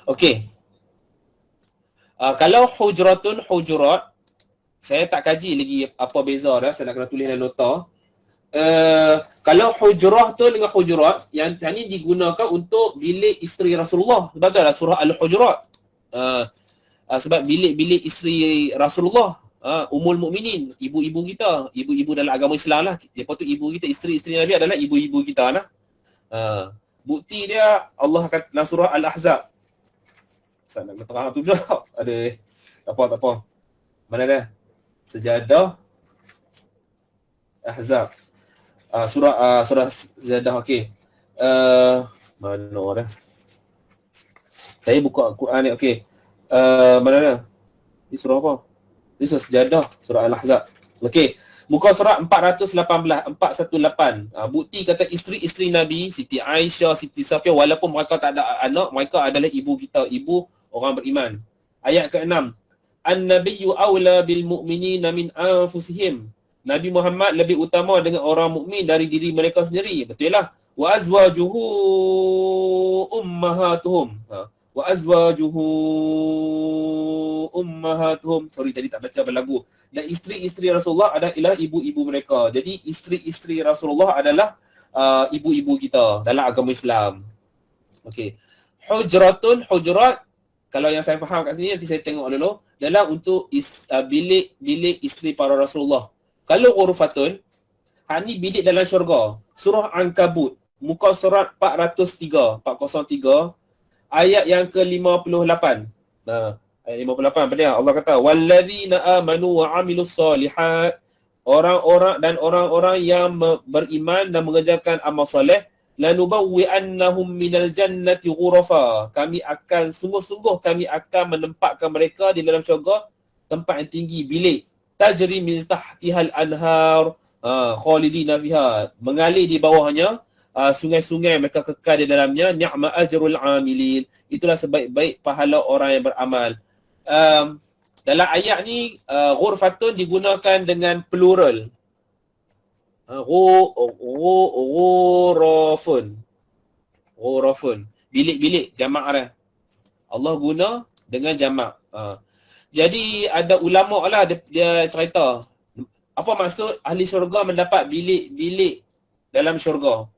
Okey. Kalau hujurat, saya tak kaji lagi apa beza dah, saya nak kena tulis dalam nota. Kalau hujrah tu dengan hujurat, yang ni digunakan untuk bilik isteri Rasulullah. Sebab tu adalah surah Al-Hujurat. Sebab bilik-bilik isteri Rasulullah, Ummul Mukminin, ibu-ibu kita, ibu-ibu dalam agama Islam lah. Lepas tu ibu kita, isteri-isteri Nabi adalah ibu-ibu kita lah. Bukti dia Allah kata dalam surah Al-Ahzab. Saya nak terang tu dah. Ada tak apa. Mana dia? Sejadah Ahzab. surah Sajdah. Okey. Mana orang? Saya buka Quran ni. Okey. Mana? Ini surah apa? Ini surah Sajdah, surah Al-Ahzab. Okey. Muka surat 418. Bukti kata isteri-isteri Nabi, Siti Aisyah, Siti Safiyah, walaupun mereka tak ada anak, mereka adalah ibu kita, ibu orang beriman. Ayat ke-6. An-nabiyyu awla bil mu'minina min anfusihim. Nabi Muhammad lebih utama dengan orang mukmin dari diri mereka sendiri. Betul lah. Wa azwajuhu ummahatuhum. Wa azwajuhu ummahatuhum. Sorry, tadi tak baca berlagu. Dan isteri-isteri Rasulullah adalah ibu-ibu mereka. Jadi isteri-isteri Rasulullah adalah ibu-ibu kita dalam agama Islam. Okey. Hujurat, kalau yang saya faham kat sini nanti saya tengok dulu, adalah untuk bilik isteri para Rasulullah. Kalau ghurfatun, ni bilik dalam syurga. Surah Ankabut, muka surat 403, ayat yang ke-58. Ayat 58 pada Allah kata walladzina amanu wa amilus solihat, orang-orang yang beriman dan mengerjakan amal soleh, lanubawwi'annahum minal jannati ghurafa, kami akan menempatkan mereka di dalam syurga tempat yang tinggi, bilik tajri min tahtihal anhar khalidina fiha, mengalir di bawahnya sungai-sungai, mereka kekal di dalamnya. Ni'ma ajrul amilin, itulah sebaik-baik pahala orang yang beramal. Dalam ayat ni ghurfatun digunakan dengan plural. Ghurafun, bilik-bilik, jamak dia. Allah guna dengan jamak. Jadi ada ulama lah dia cerita apa maksud ahli syurga mendapat bilik-bilik dalam syurga.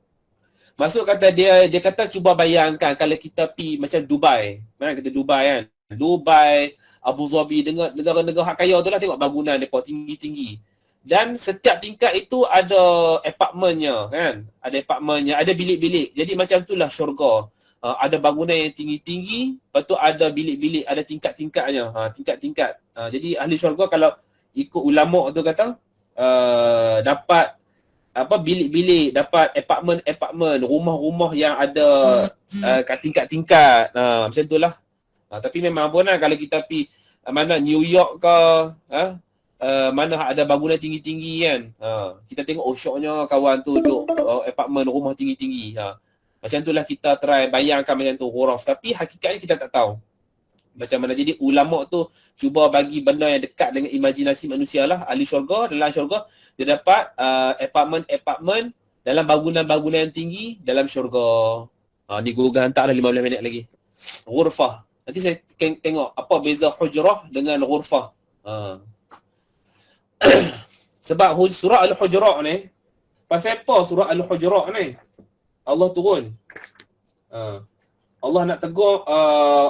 Maksud kata dia kata cuba bayangkan kalau kita pergi macam Dubai. Mana kita Dubai kan? Dubai, Abu Dhabi, negara-negara hak kaya tu lah, tengok bangunan mereka tinggi-tinggi. Dan setiap tingkat itu ada apartmennya kan? Ada apartmennya, ada bilik-bilik. Jadi macam itulah syurga. Ada bangunan yang tinggi-tinggi, lepas tu ada bilik-bilik, ada tingkat-tingkatnya. Tingkat-tingkat. Jadi ahli syurga kalau ikut ulama tu kata dapat bilik-bilik, dapat apartmen, rumah-rumah yang ada kat tingkat-tingkat. Macam itulah. Tapi memang pun kalau kita pergi mana New York ke, mana ada bangunan tinggi-tinggi kan, kita tengok syoknya kawan tu duduk apartmen, rumah tinggi-tinggi. Macam itulah kita try bayangkan macam tu huruf. Tapi hakikatnya kita tak tahu macam mana. Jadi ulama tu cuba bagi benda yang dekat dengan imajinasi manusia lah. Ahli syurga, dalam syurga dia dapat apartmen dalam bangunan-bangunan yang tinggi dalam syurga. Ni Google hantar dah 15 minit lagi. Ghurfah. Nanti saya tengok apa beza hujrah dengan ghurfah. Sebab surah Al-Hujurat ni, pasal apa surah Al-Hujurat ni Allah turun? Allah nak tegur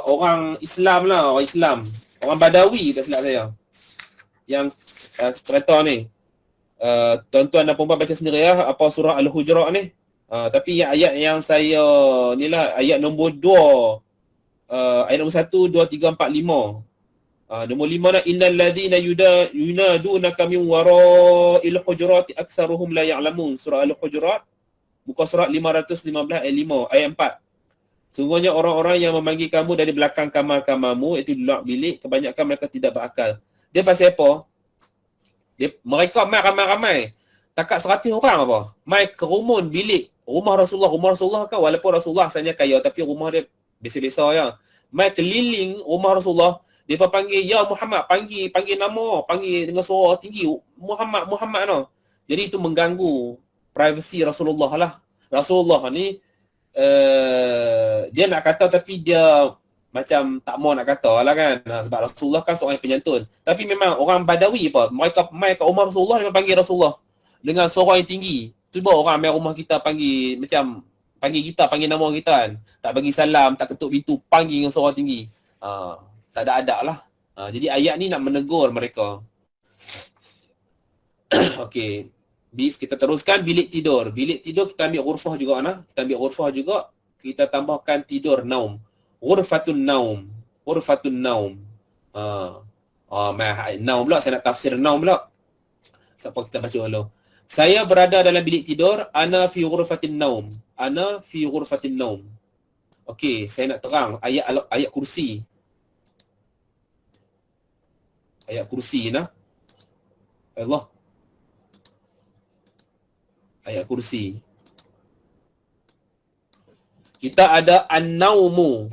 orang Islam lah, orang Islam. Orang Badawi tak silap saya. Yang cerita ni. Tuan-tuan dan puan-puan baca sendiri lah apa surah Al-Hujurat ni. Tapi ayat yang saya ni lah, ayat nombor 2. Ayat nombor 1, 2, 3, 4, 5. Nombor 5 lah, innal ladzina yunadunaka min wara'il hujurati aktsaruhum la ya'lamun. Surah Al-Hujurat, muka surat 515 ayat 5, ayat 4. Sungguhnya orang-orang yang memanggil kamu dari belakang kamar-kamarmu, itu di luar bilik, kebanyakan mereka tidak berakal. Dia pasal apa? Mereka mai ramai-ramai. Takat 100 orang apa? Mai kerumun bilik rumah Rasulullah. Rumah Rasulullah kan, walaupun Rasulullah asalnya kaya, tapi rumah dia biasa-biasa je. Mai keliling rumah Rasulullah. Dia panggil, ya Muhammad, panggil nama, panggil dengan suara tinggi, Muhammad no. Jadi itu mengganggu privasi Rasulullah lah. Rasulullah ni dia nak kata tapi dia macam tak mau nak kata lah kan. Sebab Rasulullah kan seorang yang penyantun. Tapi memang orang Badawi apa, mereka mai kat rumah Rasulullah, dia panggil Rasulullah dengan suara yang tinggi. Cuba orang mai rumah kita panggil macam panggil nama kita kan. Tak bagi salam, tak ketuk pintu, panggil dengan suara tinggi. Tak ada adab lah. Jadi ayat ni nak menegur mereka. Okey. Kita teruskan bilik tidur. Bilik tidur kita ambil ghurfah juga nah. Kita ambil ghurfah juga. Kita tambahkan tidur, naum. Ghurfatun naum. Naum pula. Saya nak tafsir naum pula. Siapa kita baca dulu. Saya berada dalam bilik tidur, ana fi ghurfatin naum. Ana fi ghurfatin naum. Okey, saya nak terang ayat kursi. Ayat kursi nah. Allah. Ayat kursi. Kita ada an-naumu.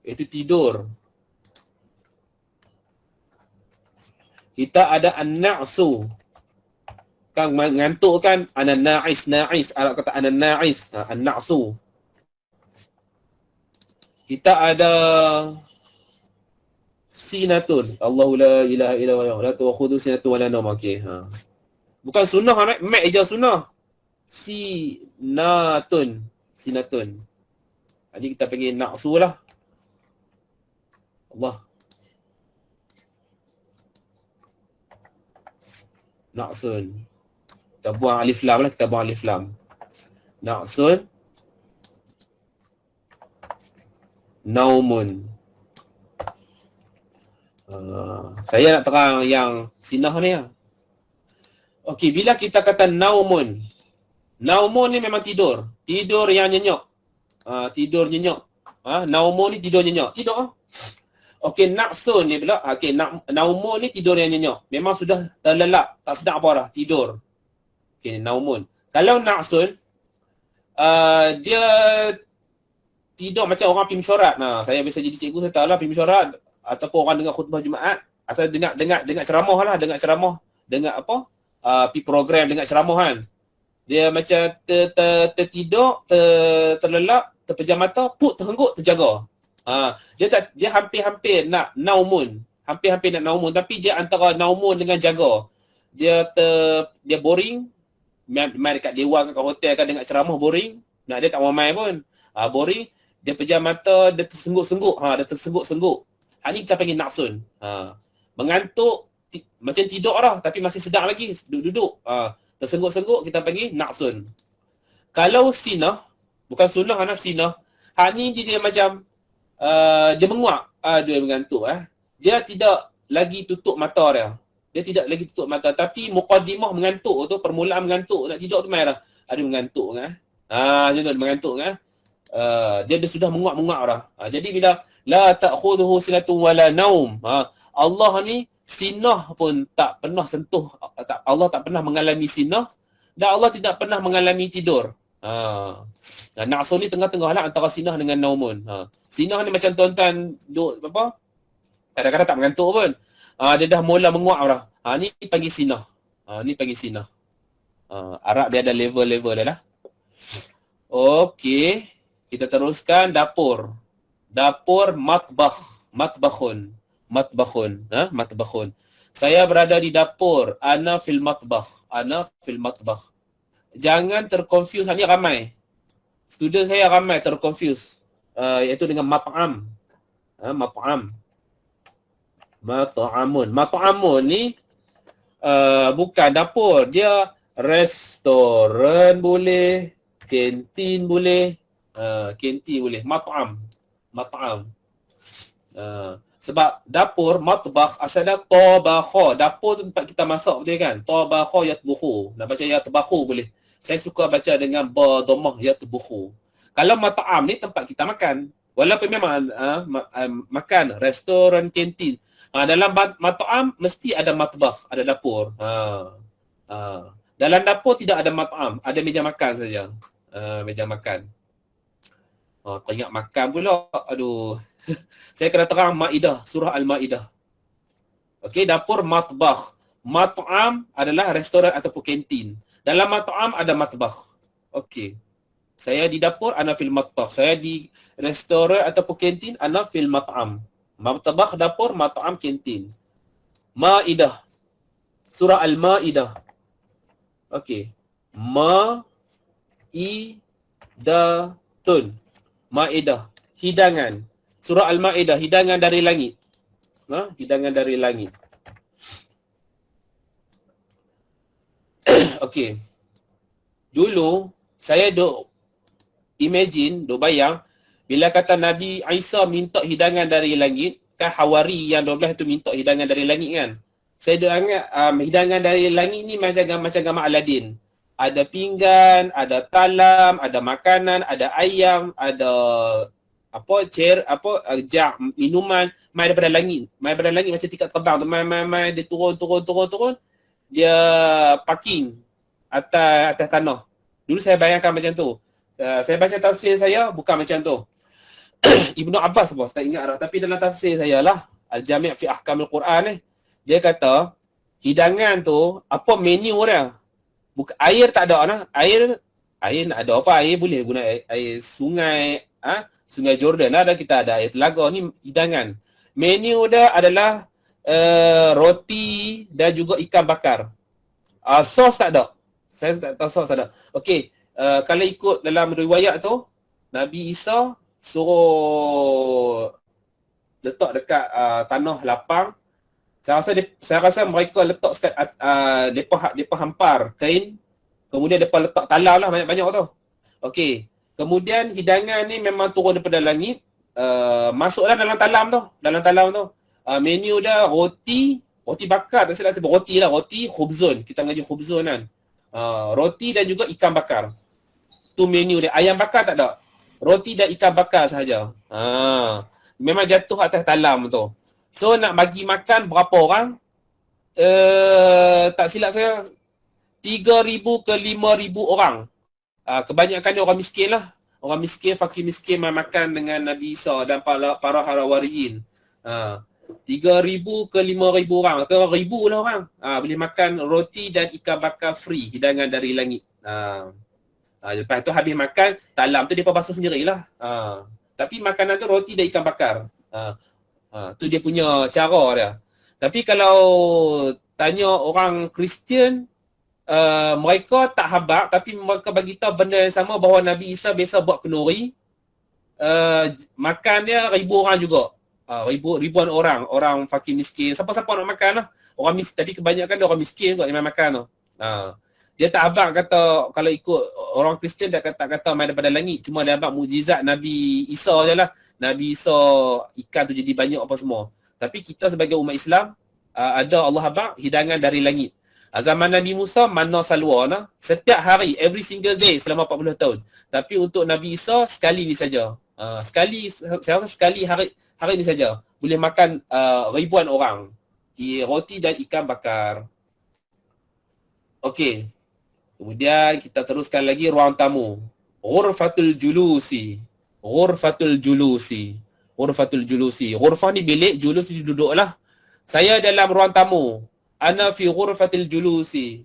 Itu tidur. Kita ada an-na'su. Kan mengantuk kan? Na'is. Arab kata na'is. An-na'su. Kita ada sinatun. Allahu la ilaha illa huwa la ta'khudhu sinatun wa la nawm. Okey. Bukan sunnah, mek je sunnah. Sinatun. Jadi kita panggil na'su lah. Allah. Na'sun. Kita buang alif lam lah, kita buang alif lam. Na'sun. Naumun. Saya nak terang yang sinah ni lah. Okey, bila kita kata naumun. Naumun ni memang tidur. Tidur yang nyenyak. Tidur nyenyak. Naumun ni tidur nyenyak. Tidur ah. Okey, na'sun ni pula. Okey, naumun ni tidur yang nyenyak. Memang sudah terlelap, tak sedap apa dah, tidur. Okey, naumun. Kalau na'sun, dia tidur macam orang pergi mesyuarat. Saya biasa jadi cikgu, saya tahu lah pergi mesyuarat ataupun orang dengar khutbah Jumaat. Asal dengar ceramah lah, dengar apa? Pergi program dengar ceramah kan. Dia macam tertidur, terlelap, terpejam mata, terhengguk, terjaga. Dia hampir-hampir nak naumun. Hampir-hampir nak naumun, tapi dia antara naumun dengan jaga. Dia boring. Main dekat dewan kat hotel kan dengar ceramah boring. Dia tak mau main pun. Boring. Dia pejam mata, dia tersengguk-sengguk. Dia tersengguk-sengguk. Ni kita panggil na'sun. Mengantuk, macam tidur dah, tapi masih sedap lagi. Duduk-duduk. Tersengguk-sengguk, kita panggil na'sun. Kalau sinah, bukan sunnah, sinah. Ni dia macam dia menguap. Dia mengantuk. Dia tidak lagi tutup mata dia. Dia tidak lagi tutup mata. Tapi muqaddimah mengantuk tu, permulaan mengantuk, nak tidur tu main dah. Dia mengantuk kan. Macam tu, dia mengantuk kan. Dia sudah menguap-menguap dah. Jadi bila la ta'khudhuhu sinatun wala naum. Allah ni sinah pun tak pernah sentuh. Allah tak pernah mengalami sinah dan Allah tidak pernah mengalami tidur. Na'sun ni tengah-tengah lah antara sinah dengan naumun. Sinah ni macam tuan-tuan duduk apa? Kadang-kadang tak mengantuk pun. Dia dah mula menguap dah. Ni panggil sinah. Ni panggil sinah. Arab dia ada level-level dah lah. Okey. Kita teruskan dapur. Dapur matbakhun. Saya berada di dapur. Ana fil matbakh. Jangan terconfuse. Ni ramai. Student saya ramai terconfuse. Iaitu dengan mat'am. Mat'amun ni bukan dapur. Dia restoran boleh. Kantin boleh. Kantin boleh. Mat'am. Sebab dapur, matbakh, asalnya tabakha. Dapur tu tempat kita masak betul kan? Tabakha yatbukhu. Nak baca yatbakhu boleh. Saya suka baca dengan ba dhammah yatbukhu. Kalau mat'am ni tempat kita makan. Walaupun memang makan, restoran, kantin. Dalam mat'am mesti ada matbakh, ada dapur. Dalam dapur tidak ada mat'am, ada meja makan saja. Meja makan. Kau ingat makan pula. Aduh. Saya kena terang Maidah, surah Al-Maidah. Okey, dapur matbakh. Mat'am adalah restoran ataupun kantin. Dalam mat'am ada matbakh. Okey. Saya di dapur, ana fil matbakh. Saya di restoran ataupun kantin, ana fil mat'am. Matbakh dapur, mat'am kantin. Maidah. Surah Al-Maidah. Okey. Maidatun. Maidah. Hidangan. Surah Al-Maidah, hidangan dari langit. Hidangan dari langit. Okey. Dulu saya duk bayang bila kata Nabi Isa minta hidangan dari langit, kan Hawari yang 12 tu minta hidangan dari langit kan. saya duk ingat hidangan dari langit ni macam gambar Aladin. Ada pinggan, ada talam, ada makanan, ada ayam, ada jak minuman mai daripada langit. Mai daripada langit macam tiket terbang tu. Mai dia turun. Dia parking atas tanah. Dulu saya bayangkan macam tu. Saya baca tafsir saya bukan macam tu. Ibnu Abbas bos, tak ingat dah. Tapi dalam tafsir saya lah, Al-Jami' fi Ahkamil Quran ni, dia kata hidangan tu apa menu dia. Air tak ada nah. Air nak ada apa? Air boleh guna air sungai, Sungai Jordan ada, kita ada air telaga, ni hidangan. Menu dia adalah roti dan juga ikan bakar. Sos tak ada. Saya tak tahu sos ada. Okey, kalau ikut dalam riwayat tu, Nabi Isa suruh letak dekat tanah lapang. Saya rasa mereka letak sekat depa hampar kain, kemudian depa letak talam lah banyak-banyak tu. Okey, kemudian hidangan ni memang turun daripada langit, masuklah dalam talam tu. Menu dia roti bakar, tak silap sebut roti lah, roti khubzun, kita ngaji khubzun kan. Roti dan juga ikan bakar. Tu menu dia. Ayam bakar tak ada. Roti dan ikan bakar sahaja. Memang jatuh atas talam tu. So nak bagi makan berapa orang? Tak silap saya 3,000 ke 5,000 orang. Kebanyakan dia orang miskin lah. Orang miskin, fakir miskin makan dengan Nabi Isa dan para hawariyin. 3,000 ke 5,000 orang. Ke 1,000 lah orang. Boleh makan roti dan ikan bakar free. Hidangan dari langit. Lepas tu habis makan, talam tu dia basuh sendirilah. Tapi makanan tu roti dan ikan bakar. Tu dia punya cara dia. Tapi kalau tanya orang Kristian, mereka tak habaq, tapi mereka bagi tahu benda yang sama, bahawa Nabi Isa biasa buat kenduri. Makan dia 1,000 orang juga. Ribuan orang fakir miskin. Siapa-siapa nak makan lah. Orang miskin, tapi kebanyakan dia orang miskin kot yang makan tu. Dia tak habaq kata, kalau ikut orang Kristian dia kata main daripada langit. Cuma dia habaq mukjizat Nabi Isa je lah. Nabi Isa ikan tu jadi banyak apa semua. Tapi kita sebagai umat Islam, ada Allah habaq hidangan dari langit. Zaman Nabi Musa mana salwa nah. Setiap hari, every single day selama 40 tahun. Tapi untuk Nabi Isa sekali ni saja. Saya rasa sekali hari ni saja boleh makan ribuan orang. Roti dan ikan bakar. Okey. Kemudian kita teruskan lagi ruang tamu. Ghurfatul julusi. Ghurfah ni bilik, julus ni duduklah. Saya dalam ruang tamu. Ana fi ghurfatil julusi.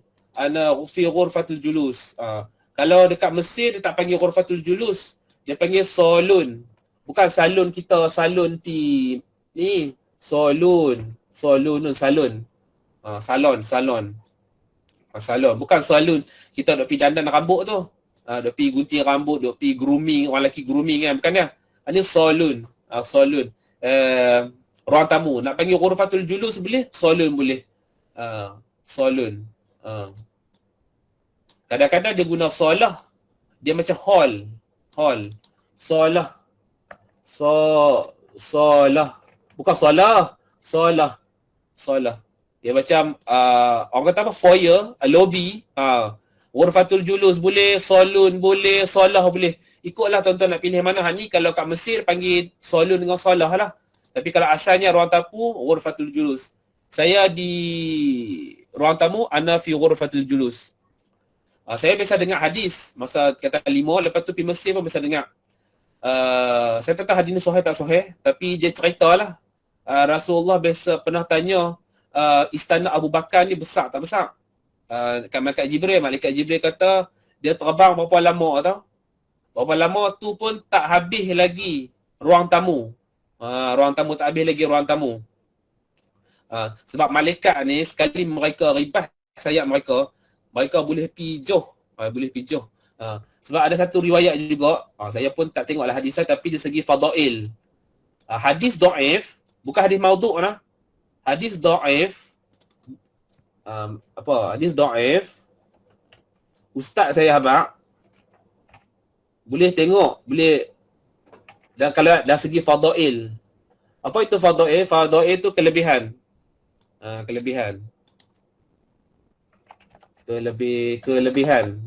Kalau dekat Mesir dia tak panggil ghurfatul julus. Dia panggil salun. Bukan salon kita, salon ni. Salon. Salon. Bukan salon kita duk pergi dandan rambut tu. Duk pergi gunting rambut, duk pergi grooming, orang lelaki grooming kan, bukan dia. Ini salon. Ruang tamu. Nak panggil ghurfatul julus boleh, salon boleh. Salon. Kadang-kadang dia guna salah. Dia macam hall. Salah. Bukan salah. Dia macam orang kata apa, foyer, lobby. Ghurfatul julus boleh, salon boleh, salah boleh. Ikutlah tuan-tuan nak pilih mana. Ni kalau kat Mesir panggil salon dengan salah lah. Tapi kalau asalnya ruang tamu, ghurfatul julus. Saya di ruang tamu, ana fi ghurfatul julus. Saya biasa dengar hadis masa kata 5, lepas tu pergi Mesir pun biasa dengar. Saya tak tahu hadis ni sahih tak sahih, tapi dia ceritalah Rasulullah biasa pernah tanya istana Abu Bakar ni besar tak besar. Malaikat Jibril kata dia terbang berapa lama tau. Berapa lama tu pun tak habis lagi ruang tamu. Ruang tamu tak habis lagi ruang tamu. Sebab malaikat ni sekali mereka ribas sayap mereka boleh pergi jauh. Sebab ada satu riwayat juga, saya pun tak tengoklah hadis tapi dari segi fadail. Hadis dhaif, bukan hadis maudhu' nah. Hadis dhaif. Hadis dhaif. Ustaz saya habaq boleh tengok, boleh. Dan kalau dari segi fadail. Apa itu fadail? Fadail itu kelebihan. Kelebihan. Kelebihan.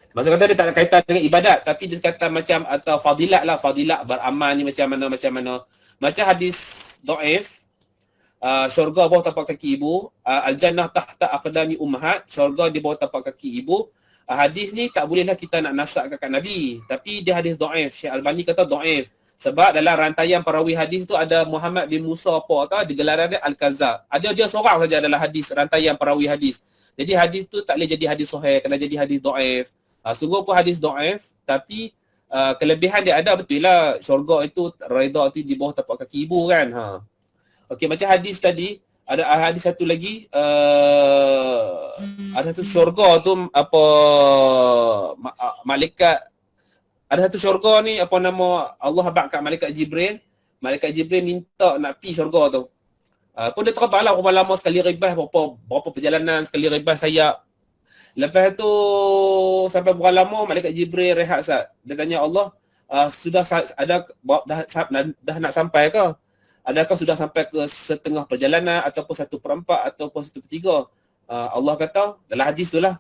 Maksud kata dia tak ada kaitan dengan ibadat, tapi dia kata macam atau fadilat lah, fadilat beramal ni macam mana. Macam hadis dhaif, syurga bawah tapak kaki ibu, al-jannah tahta aqdami ummahat, syurga di bawah tapak kaki ibu. Hadis ni tak bolehlah kita nak nasakkan kat Nabi, tapi dia hadis dhaif. Syekh Albani kata dhaif. Sebab dalam rantaian perawi hadis tu ada Muhammad bin Musa digelaran dia Al-Kazzab. Ada dia seorang saja dalam hadis rantaian perawi hadis. Jadi hadis tu tak boleh jadi hadis sahih, kena jadi hadis dhaif. Sungguh pun hadis dhaif, tapi kelebihan dia ada, betul lah syurga itu redha tu di bawah tapak kaki ibu kan. Okey, macam hadis tadi, ada hadis satu lagi, ada satu syurga tu apa malaikat, ada satu syurga ni apa nama, Allah habaq kat malaikat Jibril. Malaikat Jibril minta nak pergi syurga tu. Pun dia terbang lah berapa lama sekali ribas, berapa perjalanan sekali ribas sayap. Lepas tu sampai berapa lama malaikat Jibril rehat sat. Dia tanya Allah, sudah ada dah nak sampai ke? Adakah sudah sampai ke setengah perjalanan ataupun 1/4 ataupun 1/3? Allah kata dalam hadis tu lah,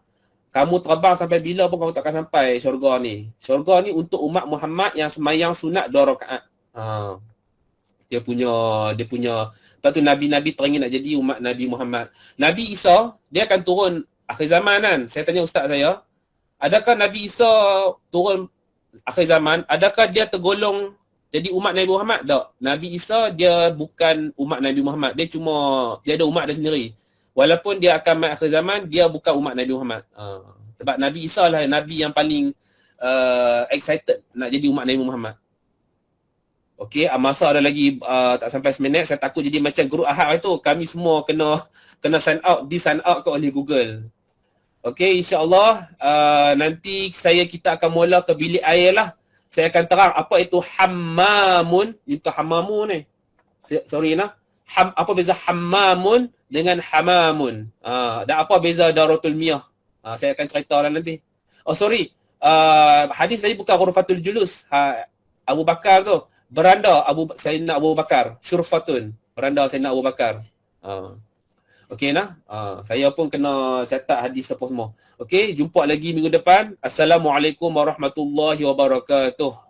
kamu terbang sampai bila pun kamu takkan sampai syurga ni. Syurga ni untuk umat Muhammad yang semayang sunat 2 rakaat. Dia punya lepas tu Nabi-Nabi teringin nak jadi umat Nabi Muhammad. Nabi Isa dia akan turun akhir zaman kan. Saya tanya ustaz saya, adakah Nabi Isa turun akhir zaman, adakah dia tergolong jadi umat Nabi Muhammad? Tak. Nabi Isa dia bukan umat Nabi Muhammad. Dia ada umat dia sendiri. Walaupun dia akan mai akhir zaman, dia bukan umat Nabi Muhammad. Sebab Nabi Isa lah Nabi yang paling excited nak jadi umat Nabi Muhammad. Okey, masa ada lagi tak sampai seminit. Saya takut jadi macam guru Ahad itu. Kami semua kena sign out oleh Google. Okey, insya-Allah nanti kita akan mula ke bilik air lah. Saya akan terang apa itu hammamun. Ini bukan hammamun ni. Sorry nah. Apa beza hammamun dengan hamamun? Dan apa beza daratul miyah? Saya akan cerita lah nanti. Oh sorry. Hadis tadi bukan ghurfatul julus. Abu Bakar tu. Beranda Sayyidina Abu Bakar. Syurfatun. Beranda Sayyidina Abu Bakar. Okey nah. Saya pun kena catat hadis apa semua. Okey, jumpa lagi minggu depan. Assalamualaikum warahmatullahi wabarakatuh.